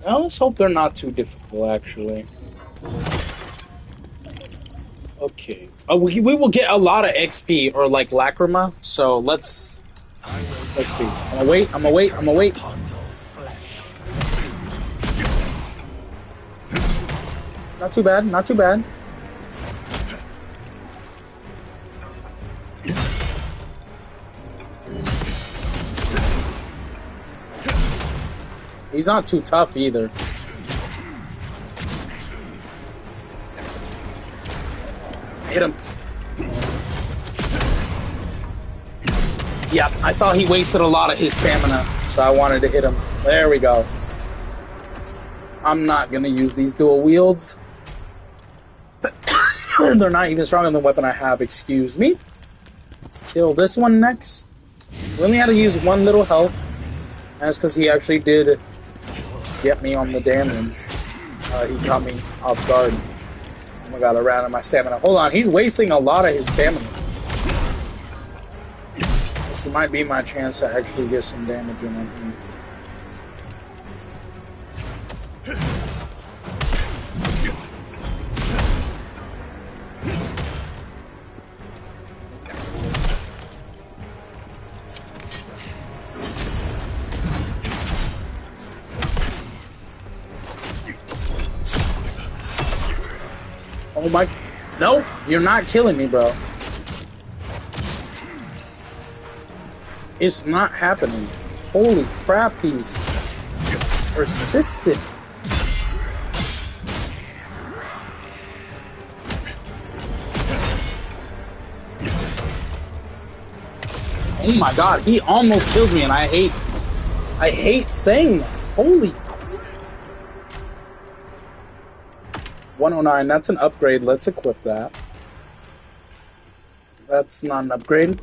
Well, let's hope they're not too difficult, actually. Okay. Oh, we will get a lot of XP, or like Lacrima, so let's see. I'm gonna wait. Not too bad. He's not too tough either. Hit him. Yep, I saw he wasted a lot of his stamina, so I wanted to hit him. There we go. I'm not gonna use these dual wields. They're not even stronger than the weapon I have, excuse me. Let's kill this one next. We only had to use 1 little health. That's because he actually did get me on the damage. He caught me off guard. Oh my god, I ran out of my stamina. Hold on, he's wasting a lot of his stamina. This might be my chance to actually get some damage in on him. Oh my... No! You're not killing me, bro. It's not happening. Holy crap, he's persistent. Oh my god, he almost killed me, and I hate saying that. Holy crap. 109, that's an upgrade. Let's equip that. That's not an upgrade.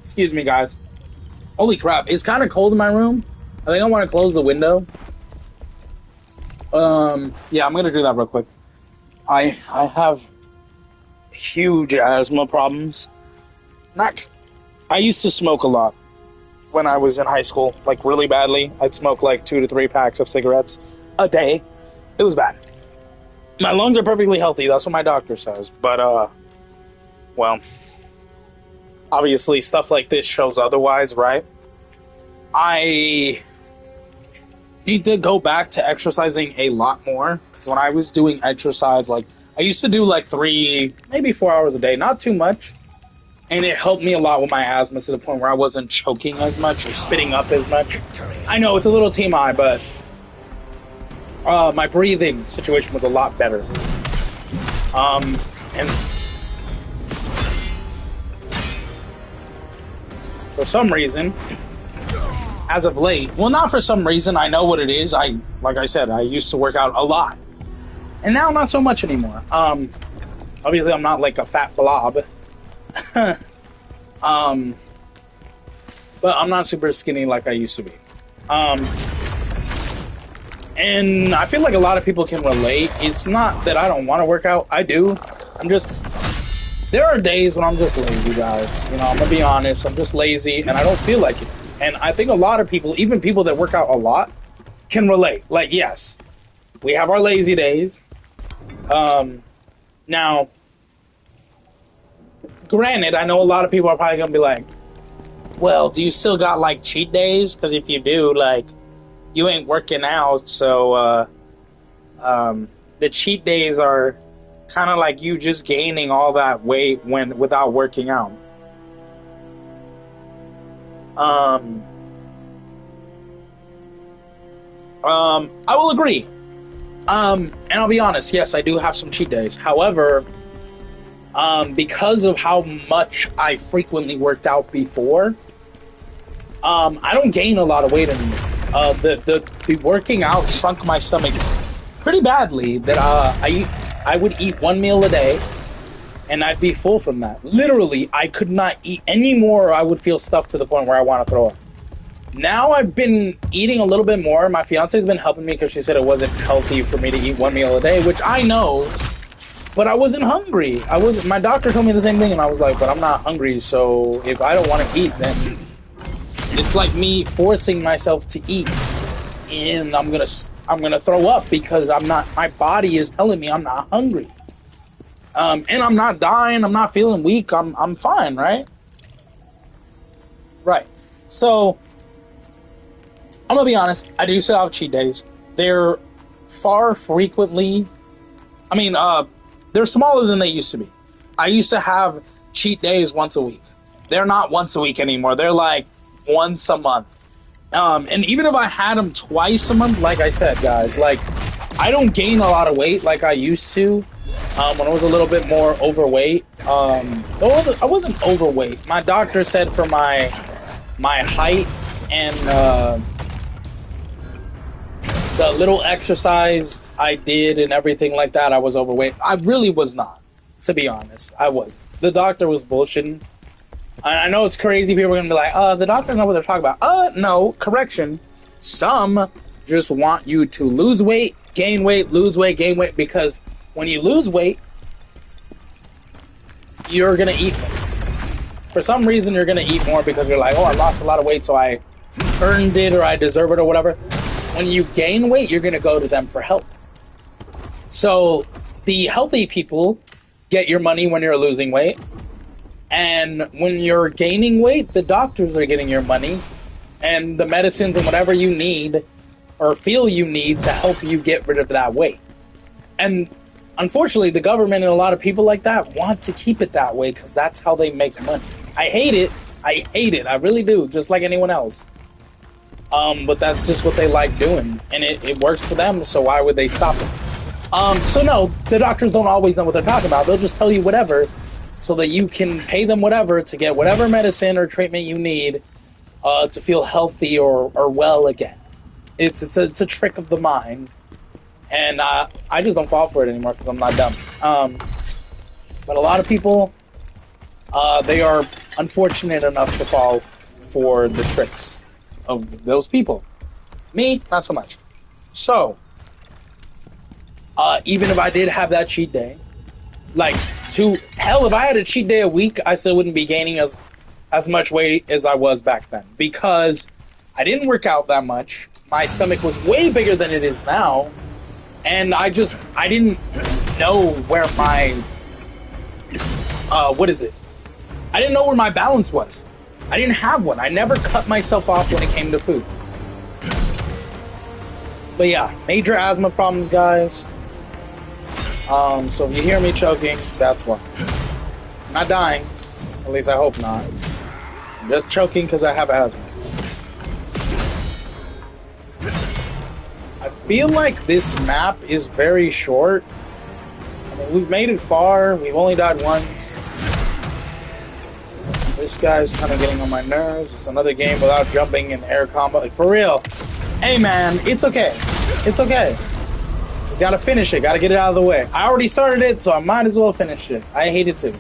Excuse me, guys. Holy crap, it's kind of cold in my room. I think I want to close the window Yeah, I'm gonna do that real quick. I have huge asthma problems. Not. I used to smoke a lot when I was in high school, like really badly. I'd smoke like 2 to 3 packs of cigarettes a day. It was bad. My lungs are perfectly healthy. That's what my doctor says. But well, obviously stuff like this shows otherwise, right? I need to go back to exercising a lot more, because when I was doing exercise, like I used to do like 3, maybe 4 hours a day, not too much, and it helped me a lot with my asthma to the point where I wasn't choking as much or spitting up as much. I know it's a little TMI, but my breathing situation was a lot better. And for some reason, as of late, well, not for some reason, I know what it is. Like I said, I used to work out a lot, and now not so much anymore. Obviously, I'm not like a fat blob. But I'm not super skinny like I used to be. And I feel like a lot of people can relate. It's not that I don't want to work out. I do. There are days when I'm just lazy, guys. You know, I'm gonna be honest. I'm just lazy, and I don't feel like it. And I think a lot of people, even people that work out a lot, can relate. Like, yes, we have our lazy days. Now, granted, I know a lot of people are probably gonna be like, well, do you still got, like, cheat days? Because if you do, like, you ain't working out, so, the cheat days are kind of like you just gaining all that weight without working out. I will agree. And I'll be honest, yes, I do have some cheat days. However, because of how much I frequently worked out before, I don't gain a lot of weight anymore. The working out shrunk my stomach pretty badly that I would eat 1 meal a day and I'd be full from that. Literally, I could not eat any more or I would feel stuffed to the point where I want to throw up. Now I've been eating a little bit more. My fiance's been helping me because she said it wasn't healthy for me to eat 1 meal a day, which I know, but I wasn't hungry. My doctor told me the same thing and I was like, but I'm not hungry, so if I don't want to eat, then it's like me forcing myself to eat, and I'm gonna throw up because my body is telling me I'm not hungry. And I'm not dying, I'm not feeling weak, I'm fine, right? Right. So, I'm gonna be honest, I do still have cheat days. They're they're smaller than they used to be. I used to have cheat days once a week. They're not once a week anymore, they're like once a month. And even if I had them twice a month, like I said, guys, like, I don't gain a lot of weight like I used to when I was a little bit more overweight. I wasn't overweight. My doctor said for my height and the little exercise I did and everything like that, I was overweight. I really was not, to be honest. I wasn't. The doctor was bullshitting. I know it's crazy. People are going to be like, the doctors know what they're talking about. No, correction. Some just want you to lose weight, gain weight, lose weight, gain weight, because when you lose weight, you're going to eat more. For some reason, you're going to eat more because you're like, oh, I lost a lot of weight, so I earned it or I deserve it or whatever. When you gain weight, you're going to go to them for help. So the healthy people get your money when you're losing weight. And when you're gaining weight, the doctors are getting your money and the medicines and whatever you need or feel you need to help you get rid of that weight. And unfortunately, the government and a lot of people like that want to keep it that way because that's how they make money. I hate it. I really do, just like anyone else. But that's just what they like doing. And it works for them, so why would they stop it? So no, the doctors don't always know what they're talking about. They'll just tell you whatever, so that you can pay them whatever to get whatever medicine or treatment you need to feel healthy or well again. It's a trick of the mind, and I just don't fall for it anymore because I'm not dumb. But a lot of people, they are unfortunate enough to fall for the tricks of those people. Me, not so much. So, even if I did have that cheat day. Like, hell, if I had a cheat day a week, I still wouldn't be gaining as much weight as I was back then. Because I didn't work out that much. My stomach was way bigger than it is now. And I didn't know where my, what is it? I didn't know where my balance was. I didn't have one. I never cut myself off when it came to food. But yeah, major asthma problems, guys. So if you hear me choking, that's why. I'm not dying. At least I hope not. I'm just choking because I have asthma. I feel like this map is very short. I mean, we've made it far. We've only died once. This guy's kind of getting on my nerves. It's another game without jumping in air combat. Like, for real. Hey, man, it's okay. It's okay. Just gotta finish it. Gotta get it out of the way. I already started it, so I might as well finish it. I hate it, too.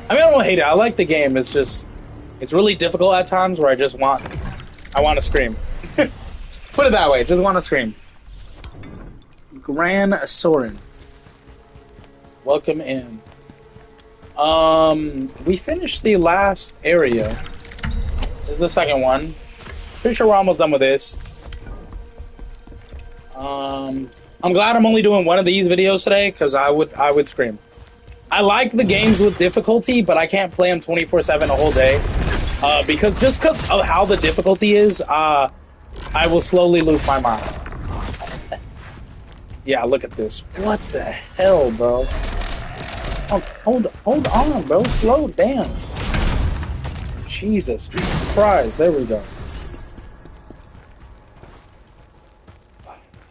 I mean, I don't hate it. I like the game. It's just... It's really difficult at times where I want to scream. Put it that way. Just want to scream. Gran Soren. Welcome in. We finished the last area. This is the second one. Pretty sure we're almost done with this. I'm glad I'm only doing one of these videos today, because I would scream. I like the games with difficulty, but I can't play them 24/7 a whole day. Because of how the difficulty is, I will slowly lose my mind. Yeah, look at this. What the hell, bro? Oh, hold on, bro. Slow down. Jesus Christ. There we go.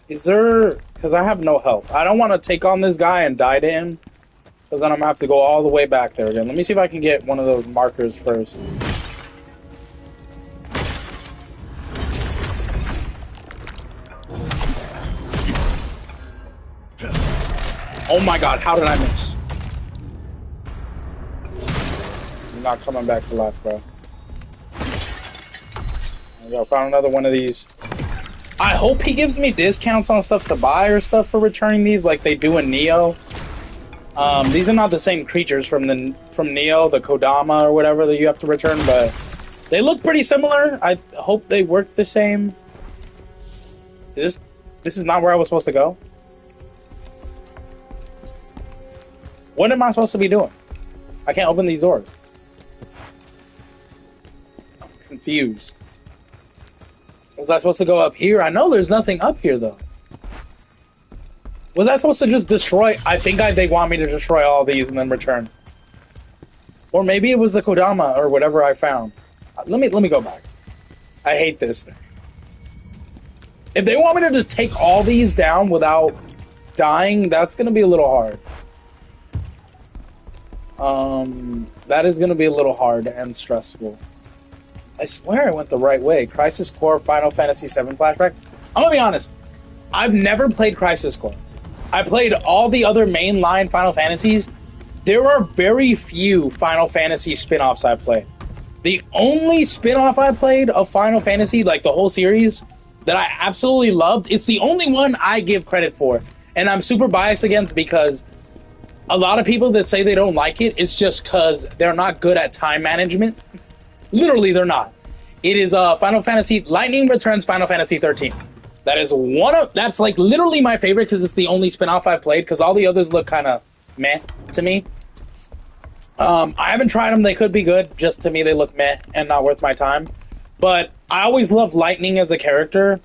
Is there... Because I have no health. I don't want to take on this guy and die to him. Because then I'm going to have to go all the way back there again. Let me see if I can get one of those markers first. Oh my god, how did I miss? I'm not coming back to life, bro. There we go, found another one of these. I hope he gives me discounts on stuff to buy or stuff for returning these like they do in Neo. These are not the same creatures from Neo, the Kodama or whatever that you have to return, but they look pretty similar. I hope they work the same. This is not where I was supposed to go. What am I supposed to be doing? I can't open these doors. I'm confused. Was I supposed to go up here? I know there's nothing up here, though. Was I supposed to just destroy... I think they want me to destroy all these and then return. Or maybe it was the Kodama or whatever I found. Let me go back. I hate this. If they want me to just take all these down without dying, that's going to be a little hard. That is going to be a little hard and stressful. I swear I went the right way. Crisis Core Final Fantasy VII Flashback. I'm going to be honest. I've never played Crisis Core. I played all the other mainline Final Fantasies. There are very few Final Fantasy spin-offs I've played. The only spin-off I played of Final Fantasy, like the whole series, that I absolutely loved, it's the only one I give credit for. And I'm super biased against because a lot of people that say they don't like it, it's just because they're not good at time management. Literally, they're not. It is Final Fantasy Lightning Returns Final Fantasy 13. That is that's like literally my favorite because it's the only spin-off I've played because all the others look kind of meh to me. I haven't tried them. They could be good. Just to me, they look meh and not worth my time. But I always loved Lightning as a character.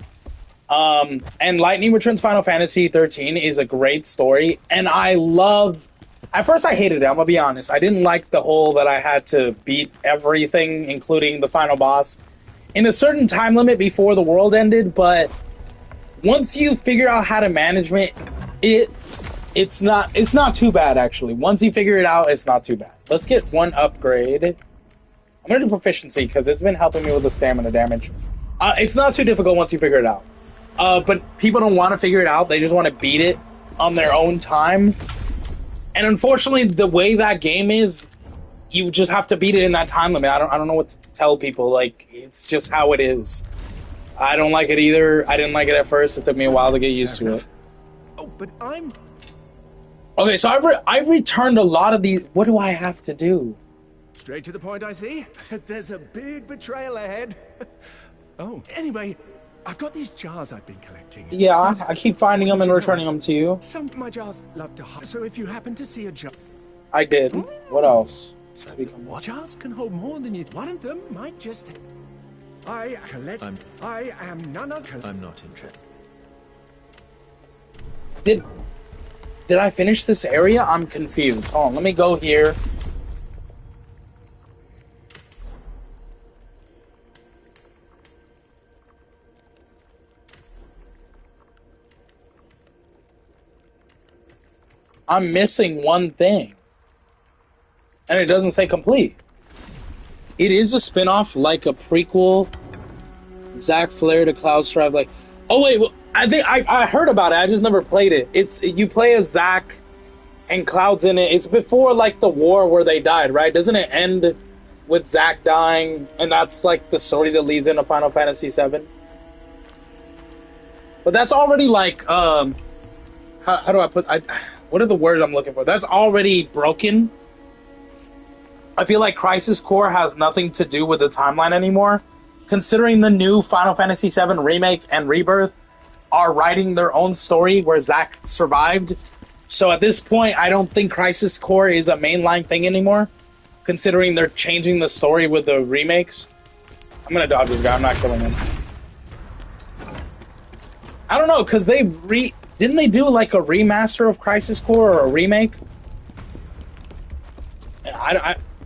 And Lightning Returns Final Fantasy 13 is a great story. And I love... At first, I hated it. I'm going to be honest. I didn't like the whole that I had to beat everything, including the final boss, in a certain time limit before the world ended. But once you figure out how to manage it, it's not too bad, actually. Once you figure it out, it's not too bad. Let's get one upgrade. I'm going to do proficiency because it's been helping me with the stamina damage. It's not too difficult once you figure it out. But people don't want to figure it out. They just want to beat it on their own time. And unfortunately, the way that game is, you just have to beat it in that time limit. I don't know what to tell people. Like, it's just how it is. I don't like it either. I didn't like it at first. It took me a while to get used to it. Oh, but I'm Okay, so I've returned a lot of these. What do I have to do? Straight to the point, I see. There's a big betrayal ahead. Oh, anyway, I've got these jars I've been collecting. Yeah, I keep finding them and returning them to you. Some of my jars love to hide. So if you happen to see a jar... I did. What else? So what jars can hold more than you... One of them might just... I am none of... I'm not interested. Did I finish this area? I'm confused. Hold on, let me go here. I'm missing one thing. And it doesn't say complete. It is a spin-off, like a prequel. Zack Flare to Cloud Strive, like... Oh, wait, well, I think I heard about it. I just never played it. You play as Zack and Cloud's in it. It's before, like, the war where they died, right? Doesn't it end with Zack dying? And that's, like, the story that leads into Final Fantasy VII? But that's already, like, how do I put... what are the words I'm looking for? That's already broken. I feel like Crisis Core has nothing to do with the timeline anymore. Considering the new Final Fantasy VII Remake and Rebirth are writing their own story where Zack survived. So at this point, I don't think Crisis Core is a mainline thing anymore, considering they're changing the story with the remakes. I'm gonna dodge this guy, I'm not killing him. I don't know, because didn't they do like a remaster of Crisis Core or a remake?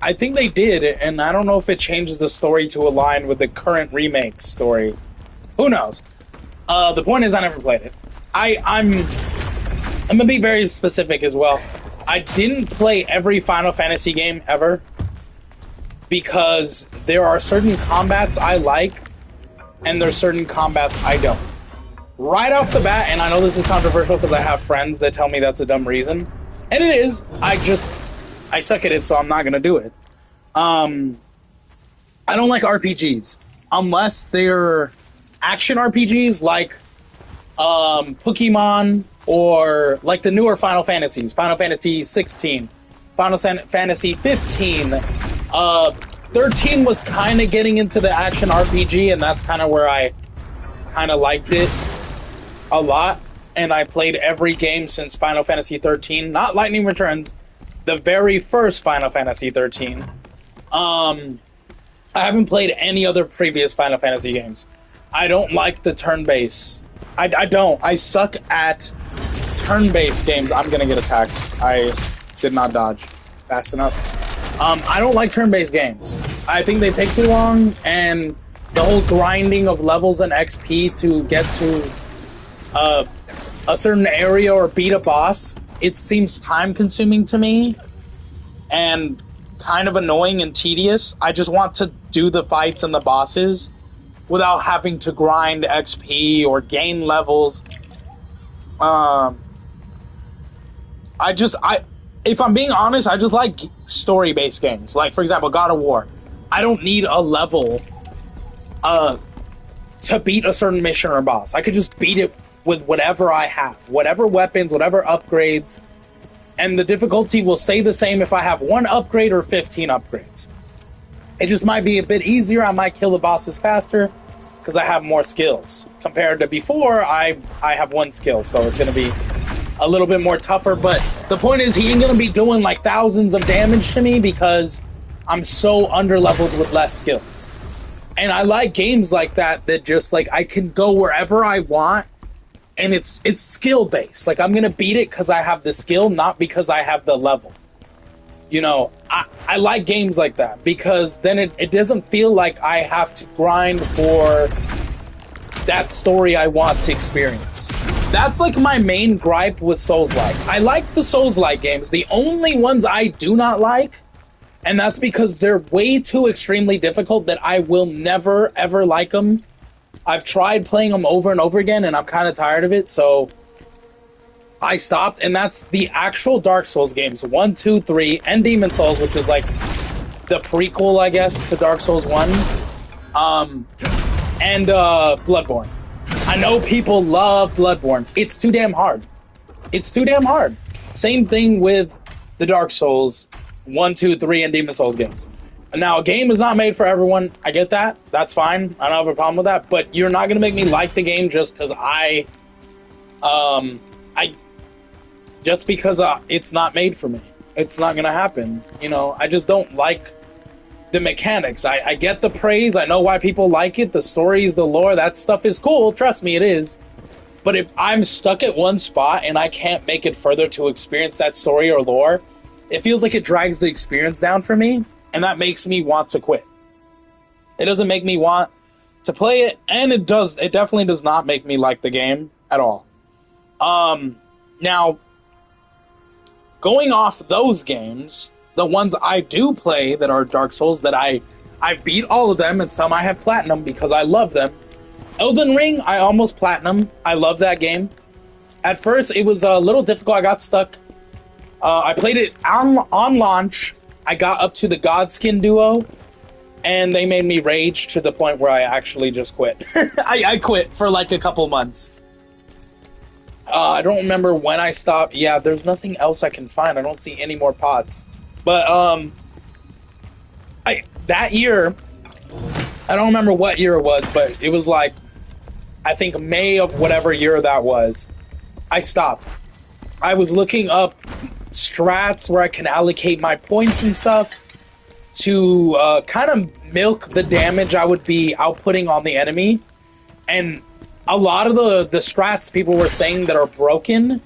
I think they did, and I don't know if it changes the story to align with the current remake story. Who knows? The point is, I never played it. I'm gonna be very specific as well. I didn't play every Final Fantasy game ever because there are certain combats I like, and there's certain combats I don't. Right off the bat, and I know this is controversial because I have friends that tell me that's a dumb reason, and it is. I suck at it, so I'm not gonna do it. I don't like RPGs unless they're action RPGs like Pokemon or like the newer Final Fantasies, Final Fantasy 16, Final Fantasy 15. 13 was kind of getting into the action RPG, and that's kind of where I kind of liked it a lot. And I played every game since Final Fantasy 13, not Lightning Returns, the very first Final Fantasy 13. I haven't played any other previous Final Fantasy games. I don't like the turn-based. I don't. I suck at turn-based games. I'm gonna get attacked. I did not dodge fast enough. I don't like turn-based games. I think they take too long, and the whole grinding of levels and XP to get to a certain area or beat a boss, it seems time-consuming to me, and kind of annoying and tedious. I just want to do the fights and the bosses without having to grind XP or gain levels. If I'm being honest, I just like story-based games. Like, for example, God of War. I don't need a level to beat a certain mission or boss. I could just beat it with whatever I have. Whatever weapons, whatever upgrades. And the difficulty will stay the same if I have 1 upgrade or 15 upgrades. It just might be a bit easier. I might kill the bosses faster because I have more skills. Compared to before, I have 1 skill, so it's going to be a little bit more tougher. But the point is, he ain't going to be doing like thousands of damage to me because I'm so underleveled with less skills. And I like games like that just like I can go wherever I want. And it's skill based. Like, I'm gonna beat it because I have the skill, not because I have the level. You know, I like games like that because then it doesn't feel like I have to grind for that story I want to experience. That's like my main gripe with Souls-like. I like the Souls-like games. The only ones I do not like, and that's because they're way too extremely difficult that I will never ever like them. I've tried playing them over and over again, and I'm kind of tired of it, so I stopped. And that's the actual Dark Souls games, 1, 2, 3, and Demon Souls, which is like the prequel, I guess, to Dark Souls 1, and Bloodborne. I know people love Bloodborne. It's too damn hard. It's too damn hard. Same thing with the Dark Souls 1, 2, 3, and Demon Souls games. Now, a game is not made for everyone. I get that. That's fine. I don't have a problem with that. But you're not going to make me like the game just because it's not made for me. It's not going to happen. You know, I just don't like the mechanics. I get the praise. I know why people like it. The stories, the lore, that stuff is cool. Trust me, it is. But if I'm stuck at one spot and I can't make it further to experience that story or lore, it feels like it drags the experience down for me, and that makes me want to quit. It doesn't make me want to play it, and it definitely does not make me like the game at all. Now, going off those games, the ones I do play that are Dark Souls, that I beat all of them, and some I have platinum because I love them. Elden Ring, I almost platinum. I love that game. At first, it was a little difficult. I got stuck. I played it on launch. I got up to the Godskin duo, and they made me rage to the point where I actually just quit. I quit for like a couple months. I don't remember when I stopped. Yeah, there's nothing else I can find. I don't see any more pods. But that year, I don't remember what year it was, but it was like, I think May of whatever year that was, I stopped. I was looking up strats where I can allocate my points and stuff to kind of milk the damage I would be outputting on the enemy. And a lot of the strats people were saying that are broken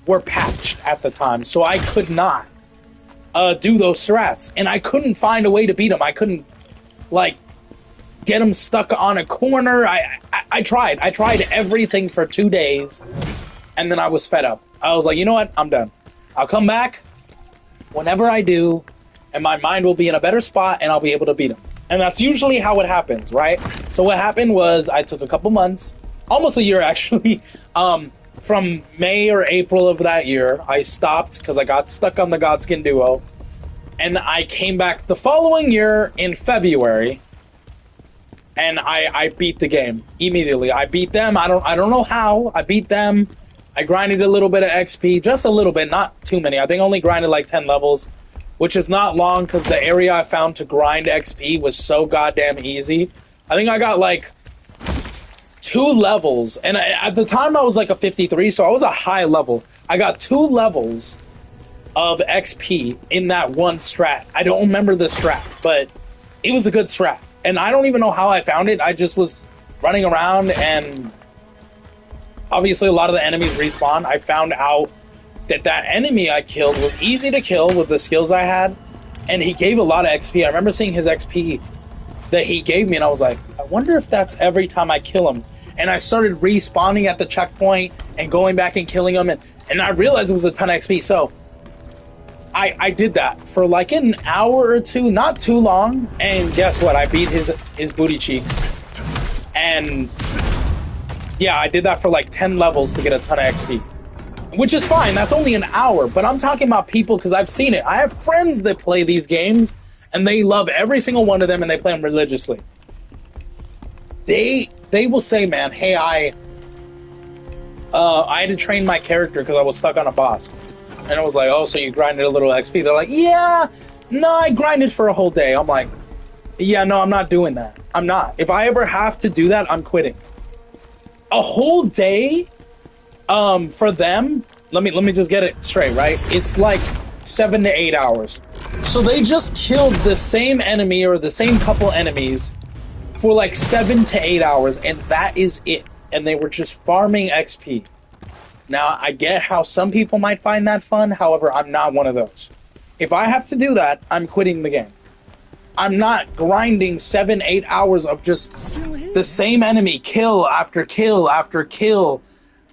were patched at the time. So I could not do those strats. And I couldn't find a way to beat them. I couldn't, like, get them stuck on a corner. I tried. I tried everything for 2 days, and then I was fed up. I was like, you know what? I'm done. I'll come back whenever I do, and my mind will be in a better spot, and I'll be able to beat them. And that's usually how it happens, right? So what happened was I took a couple months, almost a year actually, from May or April of that year, I stopped because I got stuck on the Godskin duo, and I came back the following year in February, and I beat the game immediately. I beat them. I don't know how. I beat them. I grinded a little bit of XP, just a little bit, not too many. I think I only grinded like 10 levels, which is not long because the area I found to grind XP was so goddamn easy. I think I got like 2 levels, and at the time I was like a 53, so I was a high level. I got 2 levels of XP in that one strat. I don't remember the strat, but it was a good strat. And I don't even know how I found it. I just was running around, and obviously a lot of the enemies respawn. I found out that enemy I killed was easy to kill with the skills I had, and he gave a lot of XP. I remember seeing his XP that he gave me, and I was like, I wonder if that's every time I kill him. And I started respawning at the checkpoint and going back and killing him, and I realized it was a ton of XP. So I did that for like an hour or two, not too long, and guess what? I beat his booty cheeks. And yeah, I did that for like 10 levels to get a ton of XP. Which is fine, that's only an hour, but I'm talking about people because I've seen it. I have friends that play these games, and they love every single one of them, and they play them religiously. They will say, man, hey, I had to train my character because I was stuck on a boss. And I was like, oh, so you grinded a little XP? They're like, yeah, no, I grinded for a whole day. I'm like, yeah, no, I'm not doing that. I'm not. If I ever have to do that, I'm quitting. A whole day, for them, let me just get it straight, right? It's like 7 to 8 hours. So they just killed the same enemy or the same couple enemies for like 7 to 8 hours, and that is it. And they were just farming XP. Now, I get how some people might find that fun, however, I'm not one of those. If I have to do that, I'm quitting the game. I'm not grinding 7, 8 hours of just the same enemy, kill after kill after kill,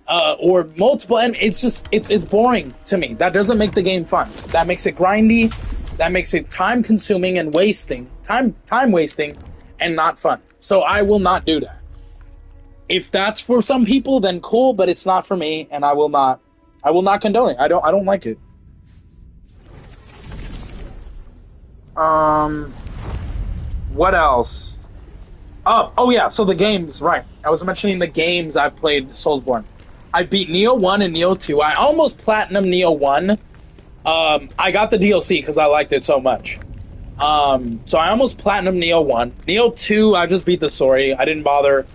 or multiple enemies. It's boring to me. That doesn't make the game fun. That makes it grindy, that makes it time-consuming and wasting, time wasting, and not fun. So I will not do that. If that's for some people, then cool, but it's not for me, and I will not condone it. I don't like it. What else? Oh yeah, so the games, right. I was mentioning the games I've played Soulsborne. I beat Neo 1 and Neo 2. I almost platinum Neo 1. I got the DLC because I liked it so much. So I almost platinum Neo 1. Neo 2, I just beat the story. I didn't bother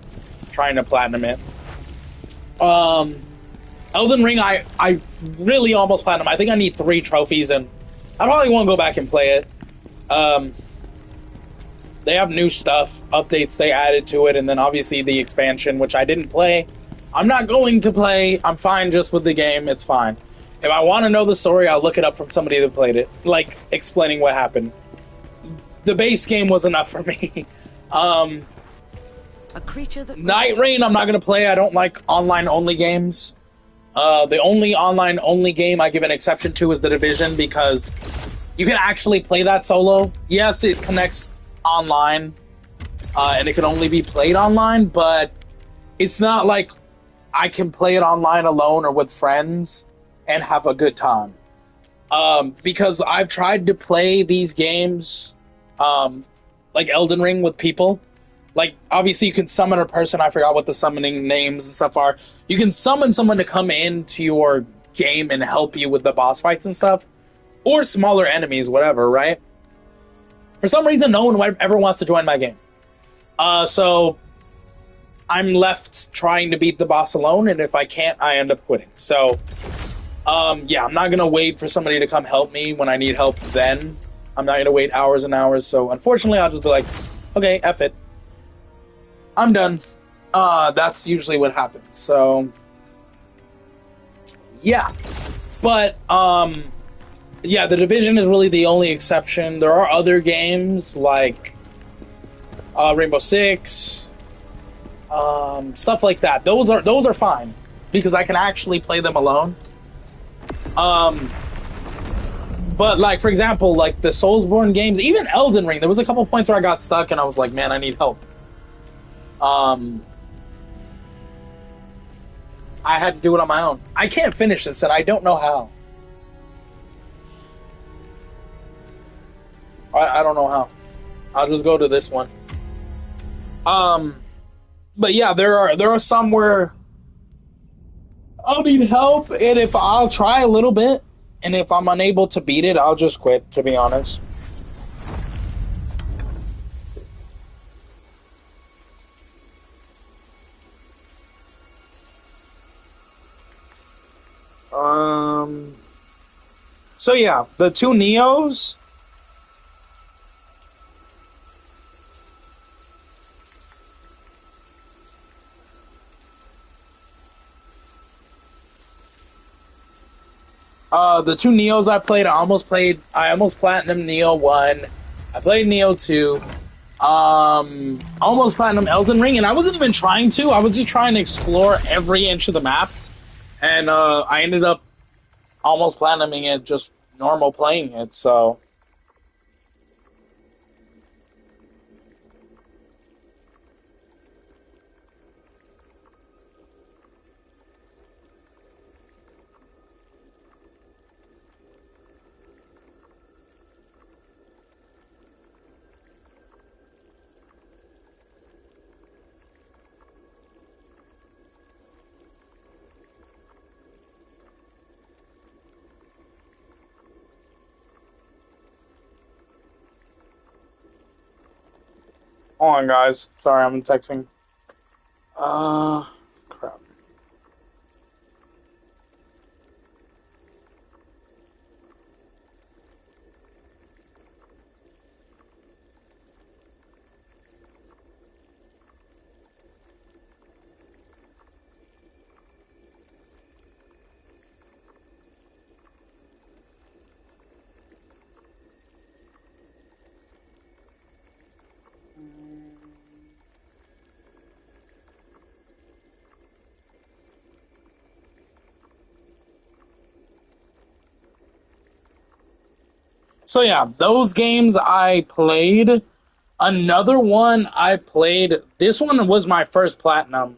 trying to platinum it. Elden Ring, I really almost platinum. I think I need 3 trophies, and I probably won't go back and play it. They have new stuff, updates they added to it, and then obviously the expansion, which I didn't play. I'm not going to play. I'm fine just with the game. It's fine. If I want to know the story, I'll look it up from somebody that played it, like explaining what happened. The base game was enough for me. A creature that Night Rain, I'm not going to play. I don't like online-only games. The only online-only game I give an exception to is The Division, because you can actually play that solo. Yes, it connects online, and it can only be played online, but it's not like I can play it online alone or with friends and have a good time. Because I've tried to play these games, like Elden Ring, with people. Like, obviously you can summon a person, I forgot what the summoning names and stuff are. You can summon someone to come into your game and help you with the boss fights and stuff. Or smaller enemies, whatever, right? For some reason, no one ever wants to join my game. So I'm left trying to beat the boss alone, and if I can't, I end up quitting. So, yeah, I'm not going to wait for somebody to come help me when I need help then. I'm not going to wait hours and hours, so unfortunately, I'll just be like, okay, F it. I'm done. That's usually what happens, so... Yeah. But, yeah, The Division is really the only exception. There are other games, like Rainbow Six, stuff like that. Those are fine, because I can actually play them alone. But, like, for example, like the Soulsborne games, even Elden Ring, there was a couple points where I got stuck and I was like, man, I need help. I had to do it on my own. I can't finish this, and I don't know how. I don't know how. I'll just go to this one. But yeah, there are some where I'll need help, and if I'll try a little bit, and if I'm unable to beat it, I'll just quit, to be honest. So yeah, the 2 Neos. The 2 Neos I played, I almost platinum Neo 1. I played Neo 2. Almost platinum Elden Ring, and I wasn't even trying to. I was just trying to explore every inch of the map. And I ended up almost platinuming it, just normal playing it, so... Hold on, guys. Sorry, I'm texting. Crap. So yeah, those games I played. Another one I played, this one was my first platinum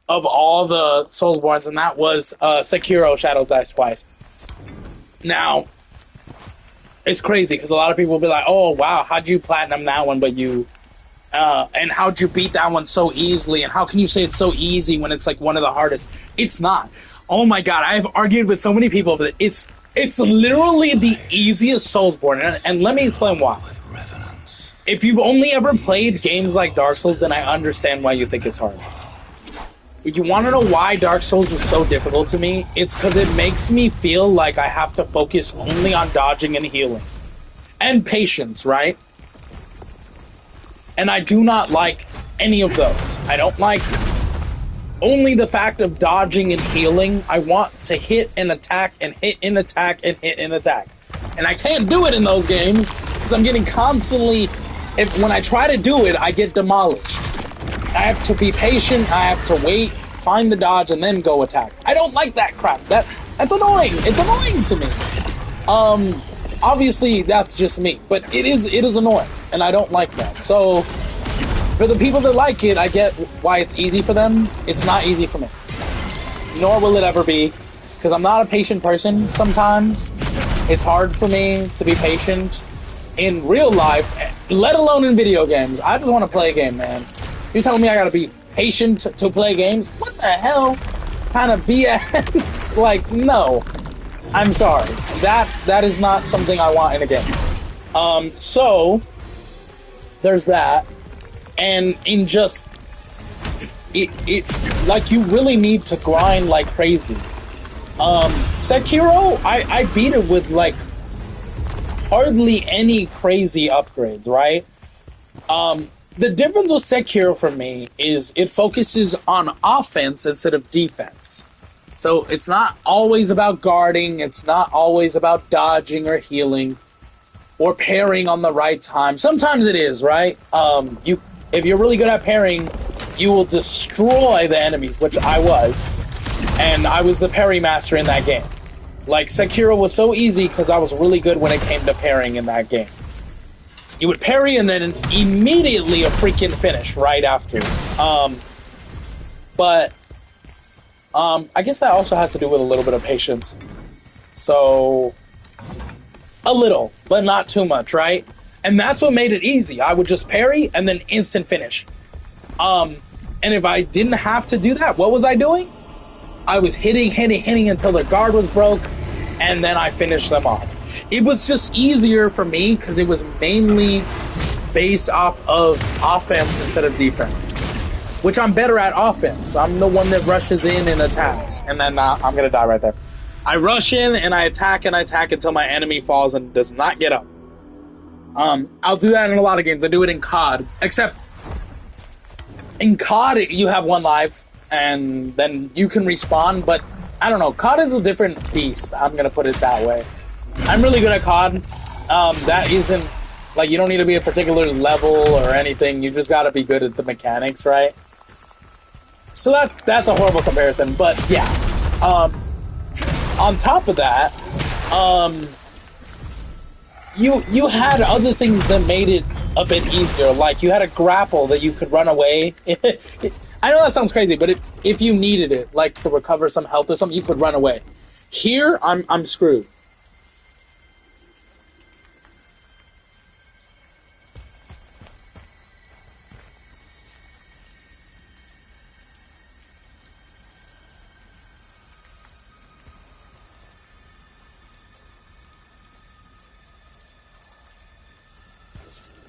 of all the Soulsborns, and that was Sekiro Shadows Die Twice. Now, it's crazy, because a lot of people will be like, oh, wow, how'd you platinum that one, but you and how'd you beat that one so easily, and how can you say it's so easy when it's like one of the hardest? It's not. Oh my god, I've argued with so many people that it's literally the easiest Soulsborne, and let me explain why. If you've only ever played games like Dark Souls, then I understand why you think it's hard. You want to know why Dark Souls is so difficult to me? It's because it makes me feel like I have to focus only on dodging and healing. And patience, right? And I do not like any of those. I don't like only the fact of dodging and healing. I want to hit and attack and hit and attack and hit and attack. And I can't do it in those games because I'm getting constantly... when I try to do it, I get demolished. I have to be patient, I have to wait, find the dodge, and then go attack. I don't like that crap. That's annoying. It's annoying to me. Obviously, that's just me, but it is annoying, and I don't like that. So, for the people that like it, I get why it's easy for them. It's not easy for me. Nor will it ever be, because I'm not a patient person sometimes. It's hard for me to be patient in real life, let alone in video games. I just want to play a game, man. You're telling me I gotta be patient to play games? What the hell kind of BS? Like, no. I'm sorry. That is not something I want in a game. So, there's that. And in just... like, you really need to grind like crazy. Sekiro, I beat it with, like, hardly any crazy upgrades, right? The difference with Sekiro for me is it focuses on offense instead of defense. So it's not always about guarding, it's not always about dodging or healing or parrying on the right time. Sometimes it is, right? If you're really good at parrying, you will destroy the enemies, which I was. And I was the parry master in that game. Like, Sekiro was so easy because I was really good when it came to parrying in that game. You would parry and then immediately a freaking finish right after. I guess that also has to do with a little bit of patience. So, a little, but not too much, right? And that's what made it easy. I would just parry and then instant finish. And if I didn't have to do that, what was I doing? I was hitting until their guard was broke, and then I finished them off. It was just easier for me because it was mainly based off of offense instead of defense, which I'm better at offense. I'm the one that rushes in and attacks, and then I'm gonna die right there. I rush in and I attack until my enemy falls and does not get up. I'll do that in a lot of games. I do it in COD, except in COD you have one life and then you can respawn, but I don't know, COD is a different beast. I'm gonna put it that way. I'm really good at COD. That isn't, like, you don't need to be a particular level or anything. You just gotta be good at the mechanics, right? So that's a horrible comparison, but yeah. On top of that, you had other things that made it a bit easier. Like, you had a grapple that you could run away. I know that sounds crazy, but if you needed it, like to recover some health or something, you could run away. Here, I'm screwed.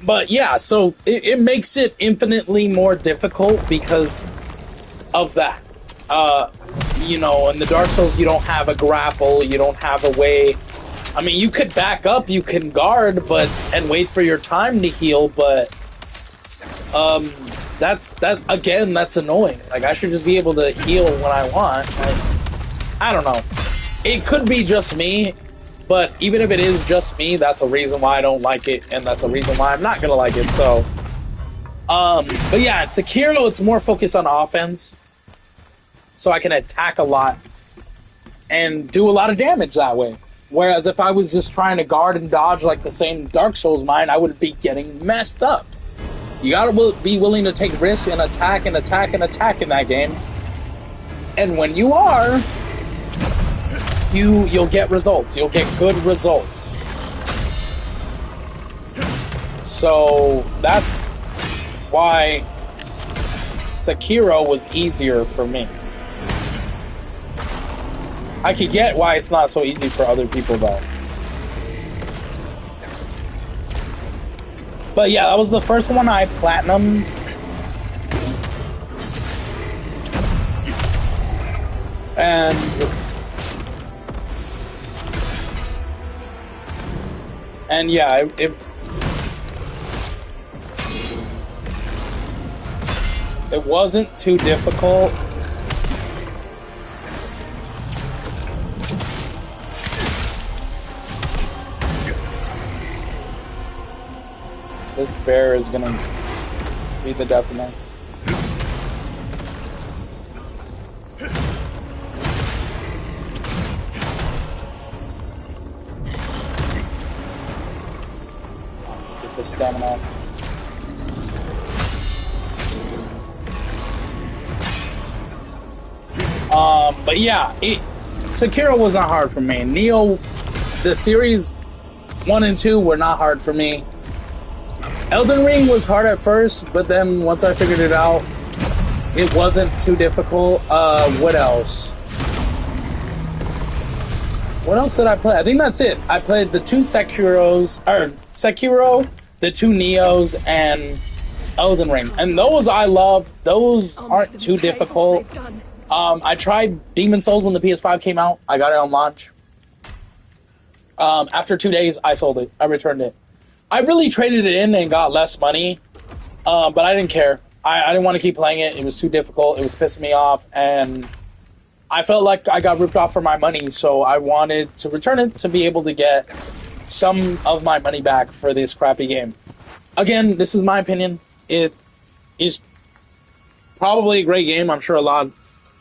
But yeah, so it makes it infinitely more difficult because of that. You know, in the Dark Souls, you don't have a grapple, you don't have a way. I mean, you could back up, you can guard, and wait for your time to heal, but that's annoying. Like, I should just be able to heal when I want. Like, I don't know. It could be just me. But even if it is just me, that's a reason why I don't like it, and that's a reason why I'm not gonna like it, so... but yeah, in Sekiro, it's more focused on offense, so I can attack a lot, and do a lot of damage that way. Whereas if I was just trying to guard and dodge like the same Dark Souls mine, I would be getting messed up. You gotta be willing to take risks and attack and attack and attack in that game. And when you are... You'll get results. You'll get good results. So that's why Sekiro was easier for me. I could get why it's not so easy for other people though. But yeah, that was the first one I platinumed. And yeah, it wasn't too difficult. This bear is gonna be the death of me. Get the stamina. But yeah, Sekiro was not hard for me. Neo, the series 1 and 2 were not hard for me. Elden Ring was hard at first, but then once I figured it out, it wasn't too difficult. What else? What else did I play? I think that's it. I played the 2 Sekiro, the 2 Neos, and Elden Ring. And those I love. Those aren't too difficult. I tried Demon Souls when the PS5 came out. I got it on launch. After 2 days, I sold it. I returned it. I really traded it in and got less money, but I didn't care. I didn't want to keep playing it. It was too difficult. It was pissing me off, and I felt like I got ripped off for my money, so I wanted to return it to be able to get some of my money back for this crappy game. Again, this is my opinion. It is probably a great game. I'm sure a lot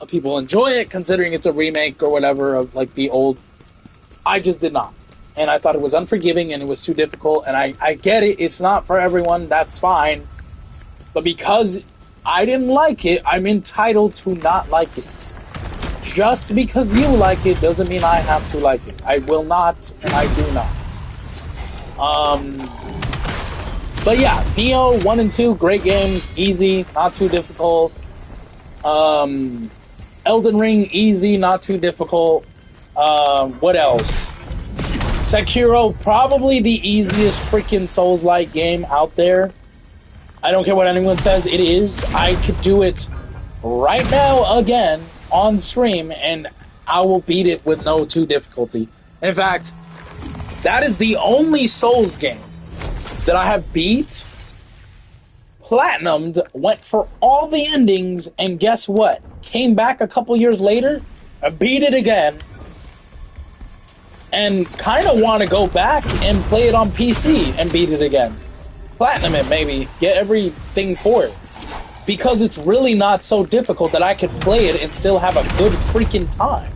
of people enjoy it, considering it's a remake or whatever of like the old. I just did not. And I thought it was unforgiving and it was too difficult. And I get it. It's not for everyone. That's fine. But because I didn't like it, I'm entitled to not like it. Just because you like it doesn't mean I have to like it. I will not, and I do not. But yeah, Neo 1 and 2, great games. Easy, not too difficult. Elden Ring, easy, not too difficult. What else? Sekiro, probably the easiest freaking Souls-like game out there. I don't care what anyone says, it is. I could do it right now again on stream, and I will beat it with no too difficulty. In fact, that is the only Souls game that I have beat, platinumed, went for all the endings, and guess what? Came back a couple years later, I beat it again, and kind of want to go back and play it on PC and beat it again. Platinum it, maybe. Get everything for it. Because it's really not so difficult that I could play it and still have a good freaking time.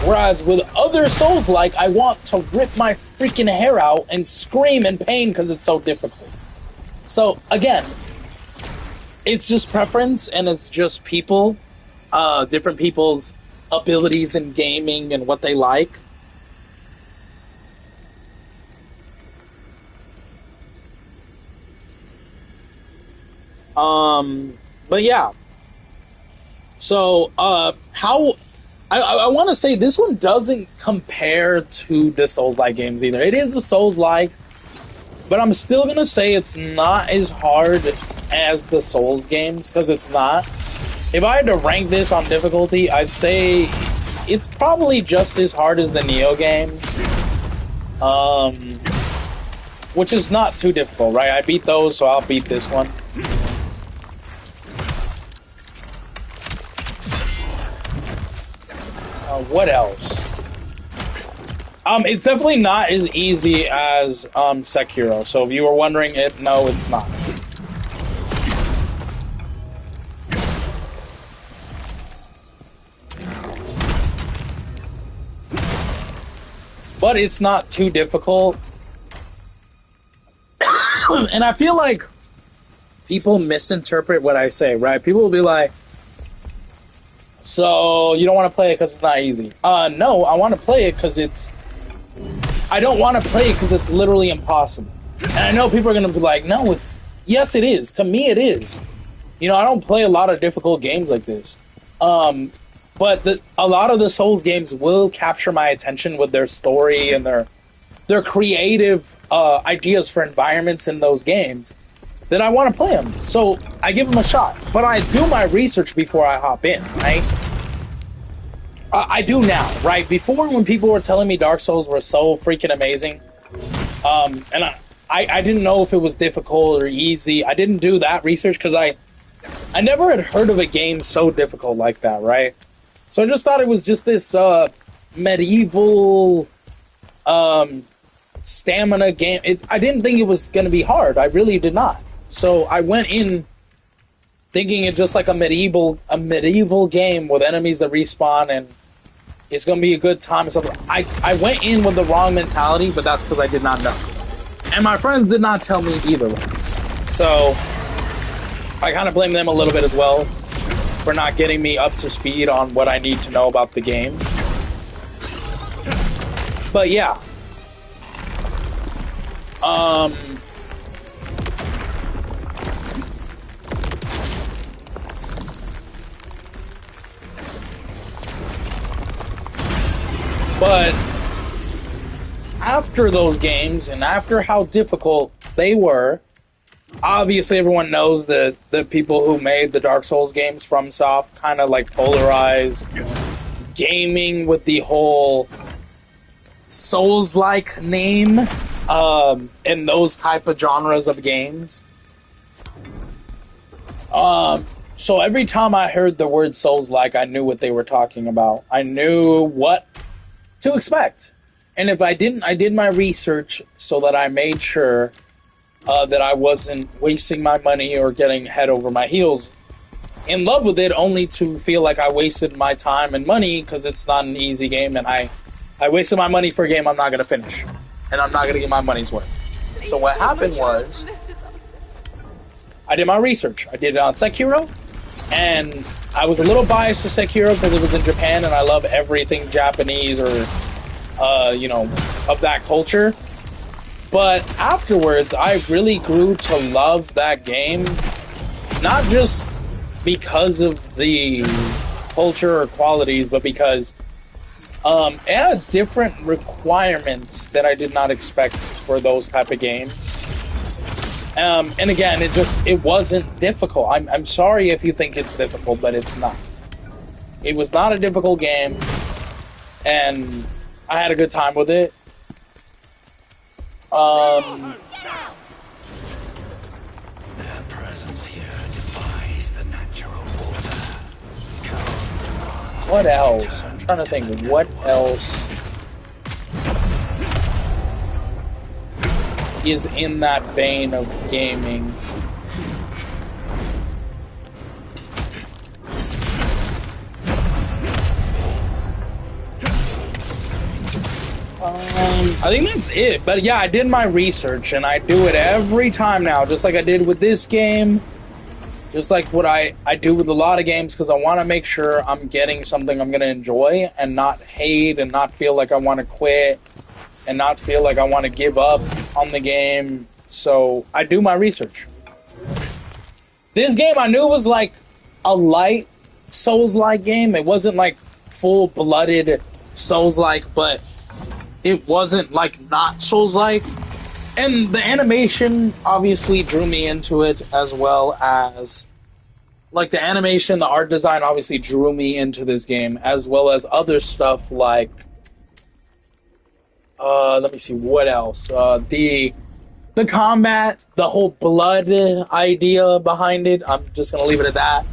Whereas with other Souls-like, I want to rip my freaking hair out and scream in pain because it's so difficult. So, again, it's just preference and it's just people, different people's abilities in gaming and what they like. But yeah. So, how... I want to say this one doesn't compare to the Souls-like games either. It is a Souls-like, but I'm still going to say it's not as hard as the Souls games, because it's not. If I had to rank this on difficulty, I'd say it's probably just as hard as the Neo games. Which is not too difficult, right? I beat those, so I'll beat this one. What else? It's definitely not as easy as Sekiro. So if you were wondering it, no, it's not. But it's not too difficult. And I feel like people misinterpret what I say, right? People will be like, so you don't want to play it because it's not easy. No, I want to play it because it's... I don't want to play it because it's literally impossible. And I know people are going to be like, no, it's yes, it is. To me, it is. You know, I don't play a lot of difficult games like this. But a lot of the Souls games will capture my attention with their story and their creative ideas for environments in those games. Then I want to play them. So I give them a shot. But I do my research before I hop in, right? I do now, right? Before, when people were telling me Dark Souls were so freaking amazing, and I didn't know if it was difficult or easy. I didn't do that research because I never had heard of a game so difficult like that, right? So I just thought it was just this medieval stamina game. I didn't think it was going to be hard. I really did not. So I went in thinking it's just like a medieval game with enemies that respawn and it's going to be a good time and stuff. I went in with the wrong mentality, but that's because I did not know. And my friends did not tell me either ways. So I kind of blame them a little bit as well for not getting me up to speed on what I need to know about the game. But yeah. But after those games and after how difficult they were, obviously everyone knows that the people who made the Dark Souls games from Soft kind of like polarized gaming with the whole Souls-like name in those type of genres of games. So every time I heard the word Souls-like, I knew what they were talking about. I knew what to expect. And if I didn't, I did my research so that I made sure that I wasn't wasting my money or getting head over my heels in love with it, only to feel like I wasted my time and money because it's not an easy game, and I wasted my money for a game I'm not going to finish, and I'm not going to get my money's worth. So what happened was, I did my research. I did it on Sekiro, and I was a little biased to Sekiro because it was in Japan, and I love everything Japanese or, of that culture. But afterwards, I really grew to love that game, not just because of the culture or qualities, but because it had different requirements that I did not expect for those type of games. And again, it wasn't difficult. I'm sorry if you think it's difficult, but it's not. It was not a difficult game, and I had a good time with it. Their presence here defies the natural order. What else? I'm trying to think. What else is in that vein of gaming? I think that's it. But yeah, I did my research, and I do it every time now, just like I did with this game, just like what I do with a lot of games, because I want to make sure I'm getting something I'm going to enjoy and not hate and not feel like I want to quit and not feel like I want to give up on the game. So I do my research. This game I knew was like a light Souls-like game. It wasn't like full-blooded Souls-like, but it wasn't like not Souls-like. And the animation obviously drew me into it, as well as like the animation, the art design obviously drew me into this game, as well as other stuff like let me see what else. The combat, the whole blood idea behind it. I'm just gonna leave it at that.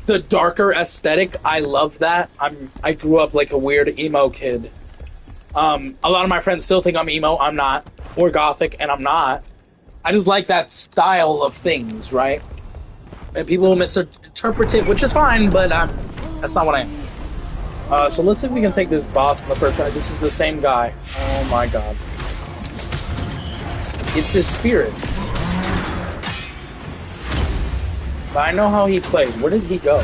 The darker aesthetic, I love that. I grew up like a weird emo kid. A lot of my friends still think I'm emo. I'm not. Or gothic, and I'm not. I just like that style of things, right? And people will misinterpret it, which is fine, but that's not what I am. So let's see if we can take this boss in the first round. This is the same guy. Oh my god. It's his spirit. But I know how he plays. Where did he go?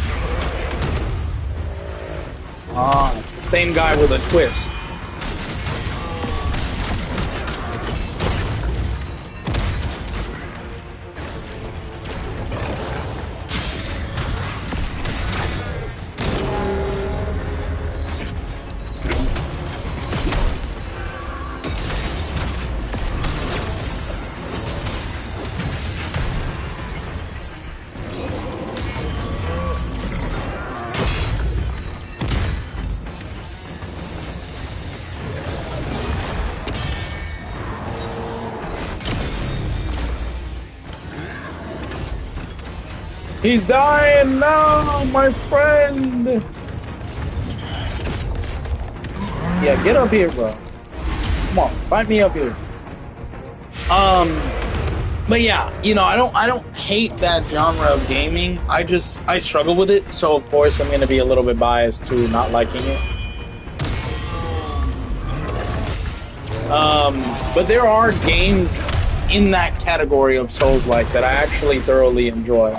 Ah, it's the same guy with a twist. He's dying now, my friend. Yeah, get up here, bro. Come on, fight me up here. But yeah, you know, I don't hate that genre of gaming. I struggle with it, so of course I'm gonna be a little bit biased to not liking it. But there are games in that category of Souls-like that I actually thoroughly enjoy.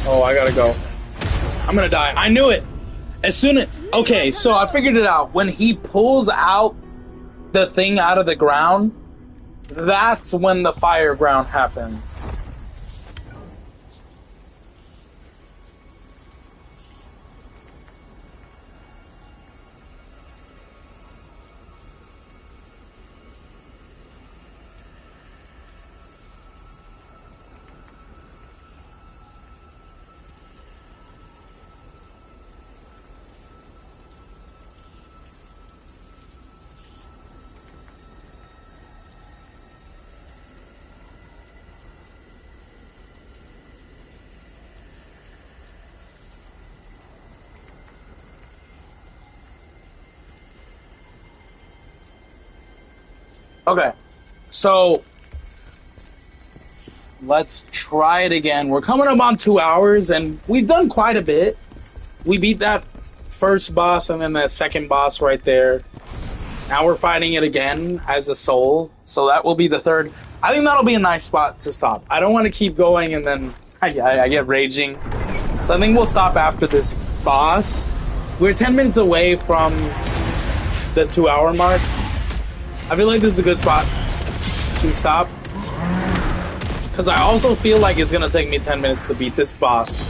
Oh, I gotta go. I'm gonna die. I knew it! As soon as... Okay, so I figured it out. When he pulls out the thing out of the ground, that's when the fire ground happened. Okay, so let's try it again. We're coming up on 2 hours, and we've done quite a bit. We beat that first boss and then that second boss right there. Now we're fighting it again as a soul, so that will be the third. I think that'll be a nice spot to stop. I don't want to keep going and then I get raging. So I think we'll stop after this boss. We're 10 minutes away from the 2 hour mark. I feel like this is a good spot to stop. Because I also feel like it's going to take me 10 minutes to beat this boss.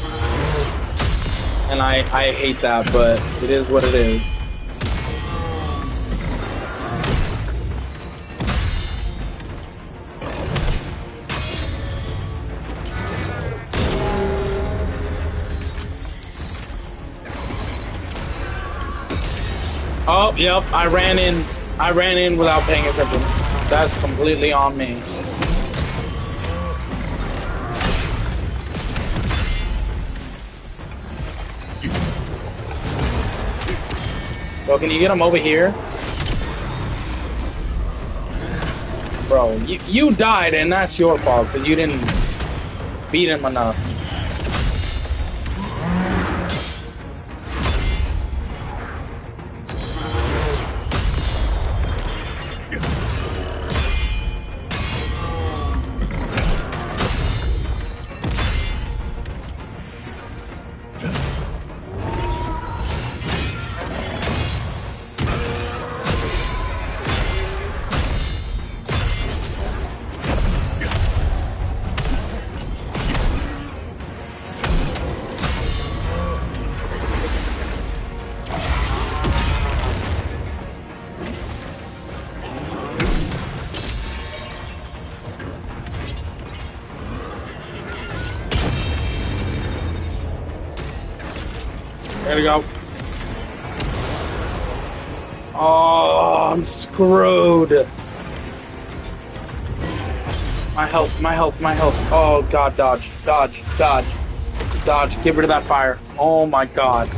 And I hate that, but it is what it is. Oh, yep, I ran in without paying attention. That's completely on me. Bro, can you get him over here? Bro, you died and that's your fault because you didn't beat him enough. There we go. Oh, I'm screwed. My health. Oh, God, dodge. Get rid of that fire. Oh, my God.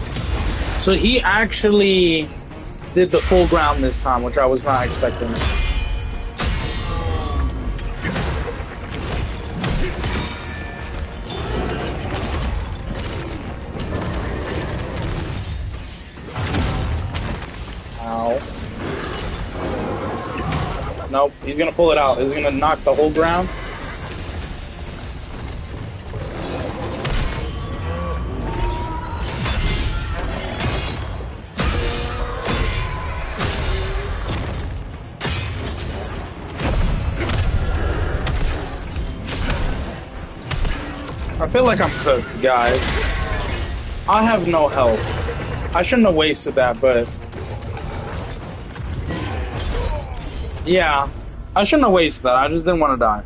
So he actually did the full ground this time, which I was not expecting. Nope, he's gonna pull it out. He's gonna knock the whole ground. I feel like I'm cooked, guys. I have no health. I shouldn't have wasted that, but... Yeah. I shouldn't have wasted that. I just didn't want to die.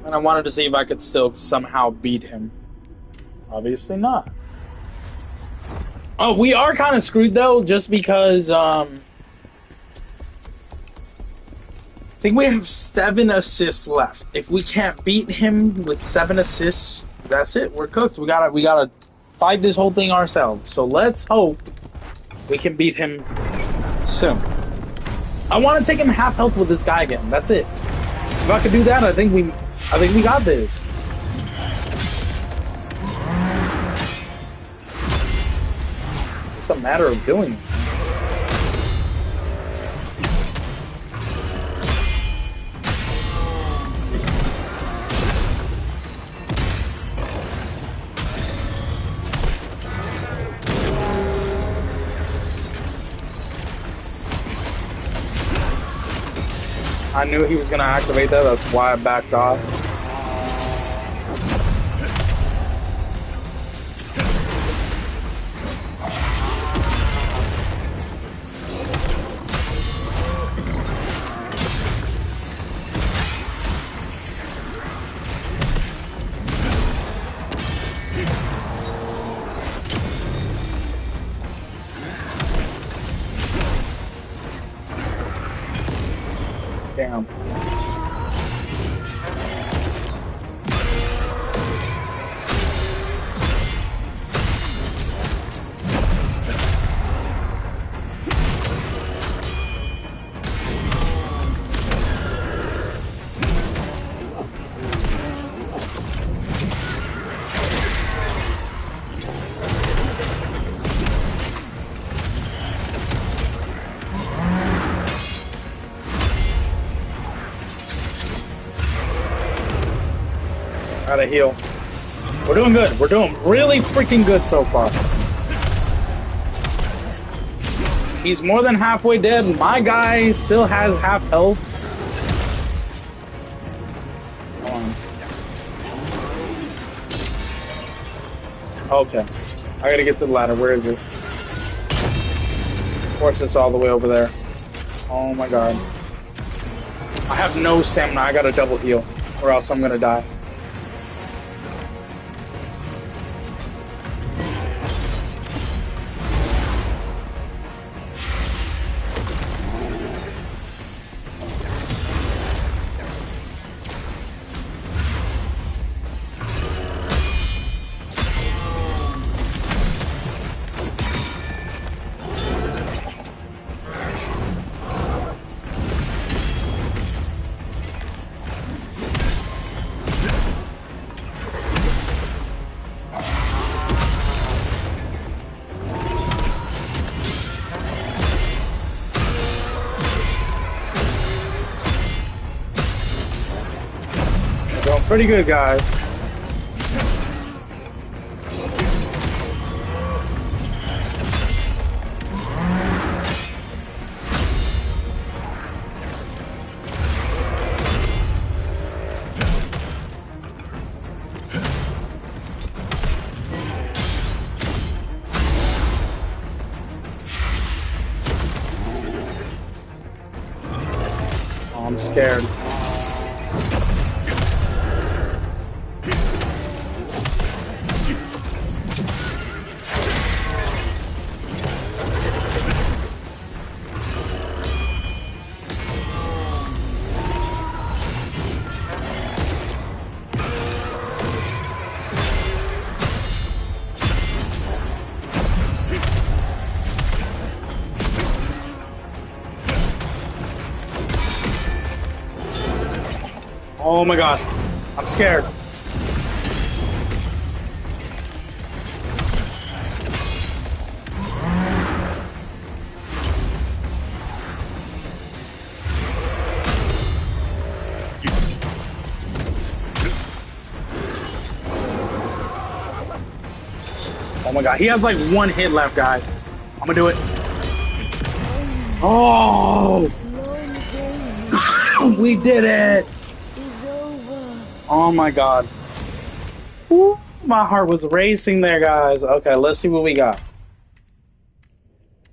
And I wanted to see if I could still somehow beat him. Obviously not. Oh, we are kind of screwed, though, just because, I think we have 7 assists left. If we can't beat him with 7 assists, that's it. We're cooked. We gotta fight this whole thing ourselves. So let's hope we can beat him soon. I want to take him half health with this guy again. That's it. If I could do that, I think we got this. It's a matter of doing it. I knew he was going to activate that, that's why I backed off. Damn. Gotta heal. We're doing good. We're doing really freaking good so far. He's more than halfway dead. My guy still has half health. Okay. I gotta get to the ladder. Where is it? Of course it's all the way over there. Oh my god. I have no stamina. I gotta double heal, or else I'm gonna die. Pretty good, guys. Oh, I'm scared. Oh my god, I'm scared. Oh my god, he has like 1 hit left, guys. I'm gonna do it. Oh! We did it! Oh my god. Woo. My heart was racing there, guys. Okay, let's see what we got.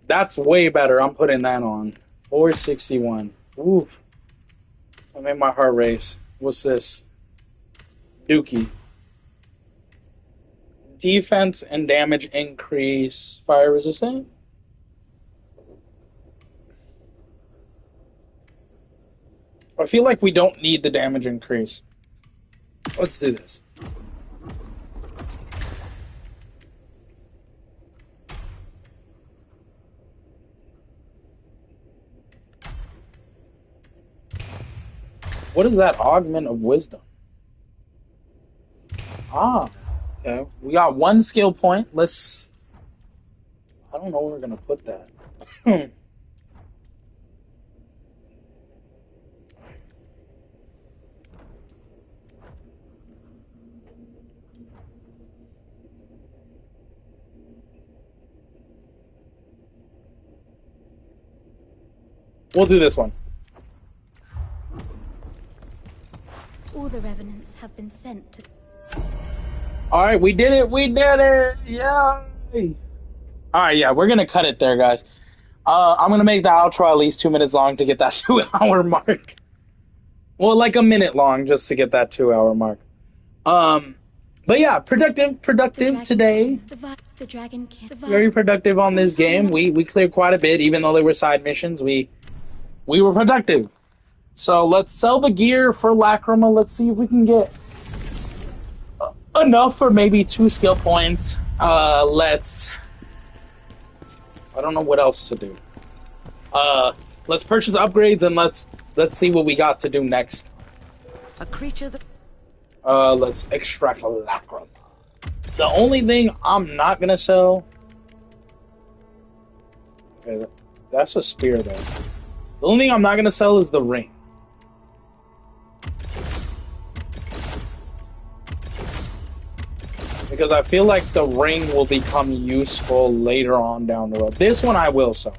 That's way better. I'm putting that on. 461. Ooh. I made my heart race. What's this? Dookie. Defense and damage increase. Fire resistant? I feel like we don't need the damage increase. Let's do this. What is that? Augment of wisdom. Ah, okay. We got 1 skill point. Let's... I don't know where we're going to put that. We'll do this one. All the revenants have been sent to... Alright, we did it! We did it! Yay! Alright, yeah, we're gonna cut it there, guys. I'm gonna make the outro at least 2 minutes long to get that 2-hour mark. Well, like a minute long just to get that 2-hour mark. But yeah, productive today. The dragon king. Very productive on this game. We cleared quite a bit, even though they were side missions. We were productive. So let's sell the gear for Lacrima. Let's see if we can get enough for maybe 2 skill points. Let's... I don't know what else to do. Let's purchase upgrades and let's see what we got to do next. A creature that... Let's extract Lacrima. The only thing I'm not gonna sell... Okay, that's a spear though. The only thing I'm not gonna sell is the ring. Because I feel like the ring will become useful later on down the road. This one I will sell.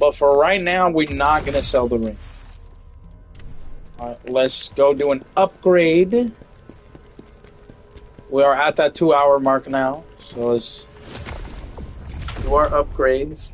But for right now, we're not going to sell the ring. Alright, let's go do an upgrade. We are at that 2-hour mark now. So let's do our upgrades.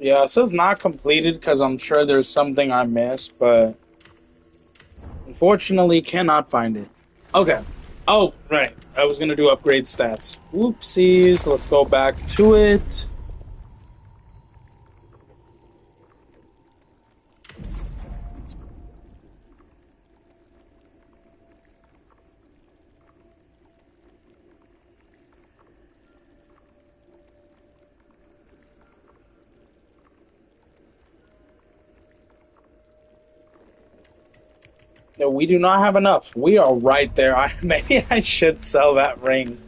Yeah, it says not completed because I'm sure there's something I missed, but unfortunately cannot find it. Okay. Oh, right. I was going to do upgrade stats. Whoopsies. Let's go back to it. No, we do not have enough. We are right there. Maybe I should sell that ring.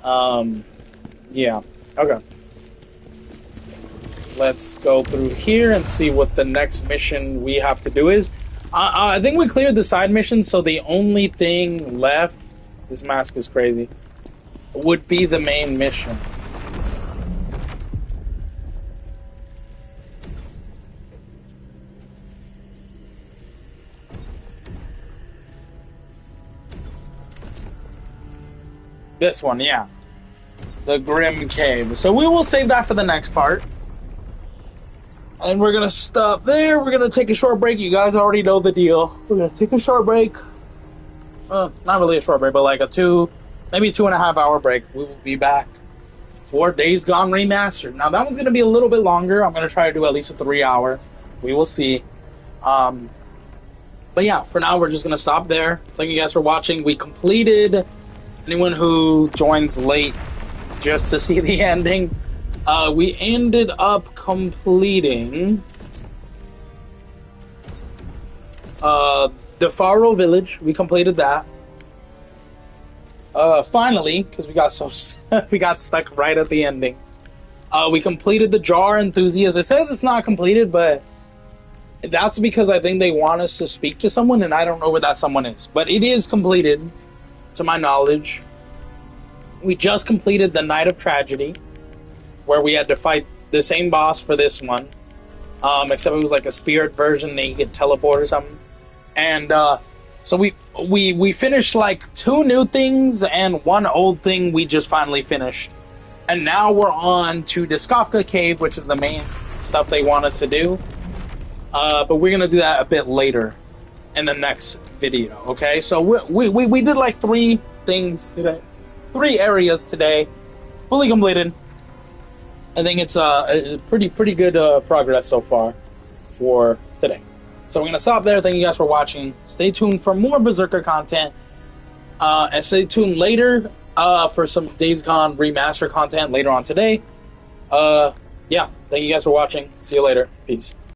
Yeah. Okay. Let's go through here and see what the next mission we have to do is. I think we cleared the side missions, so the only thing left, this mask is crazy, would be the main mission. This one, yeah. The Grim Cave. So we will save that for the next part. And we're going to stop there. We're going to take a short break. You guys already know the deal. We're going to take a short break. Not really a short break, but like maybe 2.5 hour break. We will be back for Days Gone Remastered. Now that one's going to be a little bit longer. I'm going to try to do at least a 3 hour. We will see. But But yeah, for now, we're just going to stop there. Thank you guys for watching. We completed... Anyone who joins late just to see the ending, we ended up completing the Faro Village. We completed that. Finally, because we got we got stuck right at the ending. We completed the Jar Enthusiast. It says it's not completed, but that's because I think they want us to speak to someone, and I don't know where that someone is. But it is completed, to my knowledge. We just completed the Night of Tragedy, where we had to fight the same boss for this one, except it was like a spirit version that he could teleport or something. And so we finished like 2 new things and 1 old thing we just finally finished. And now we're on to the Skafka Cave, which is the main stuff they want us to do. But we're gonna do that a bit later in the next video. Okay, so we did like 3 things today, 3 areas today, fully completed. I think it's a pretty good progress so far for today. So we're gonna stop there. Thank you guys for watching. Stay tuned for more Berserker content, and stay tuned later for some Days Gone remaster content later on today. Yeah, thank you guys for watching. See you later. Peace.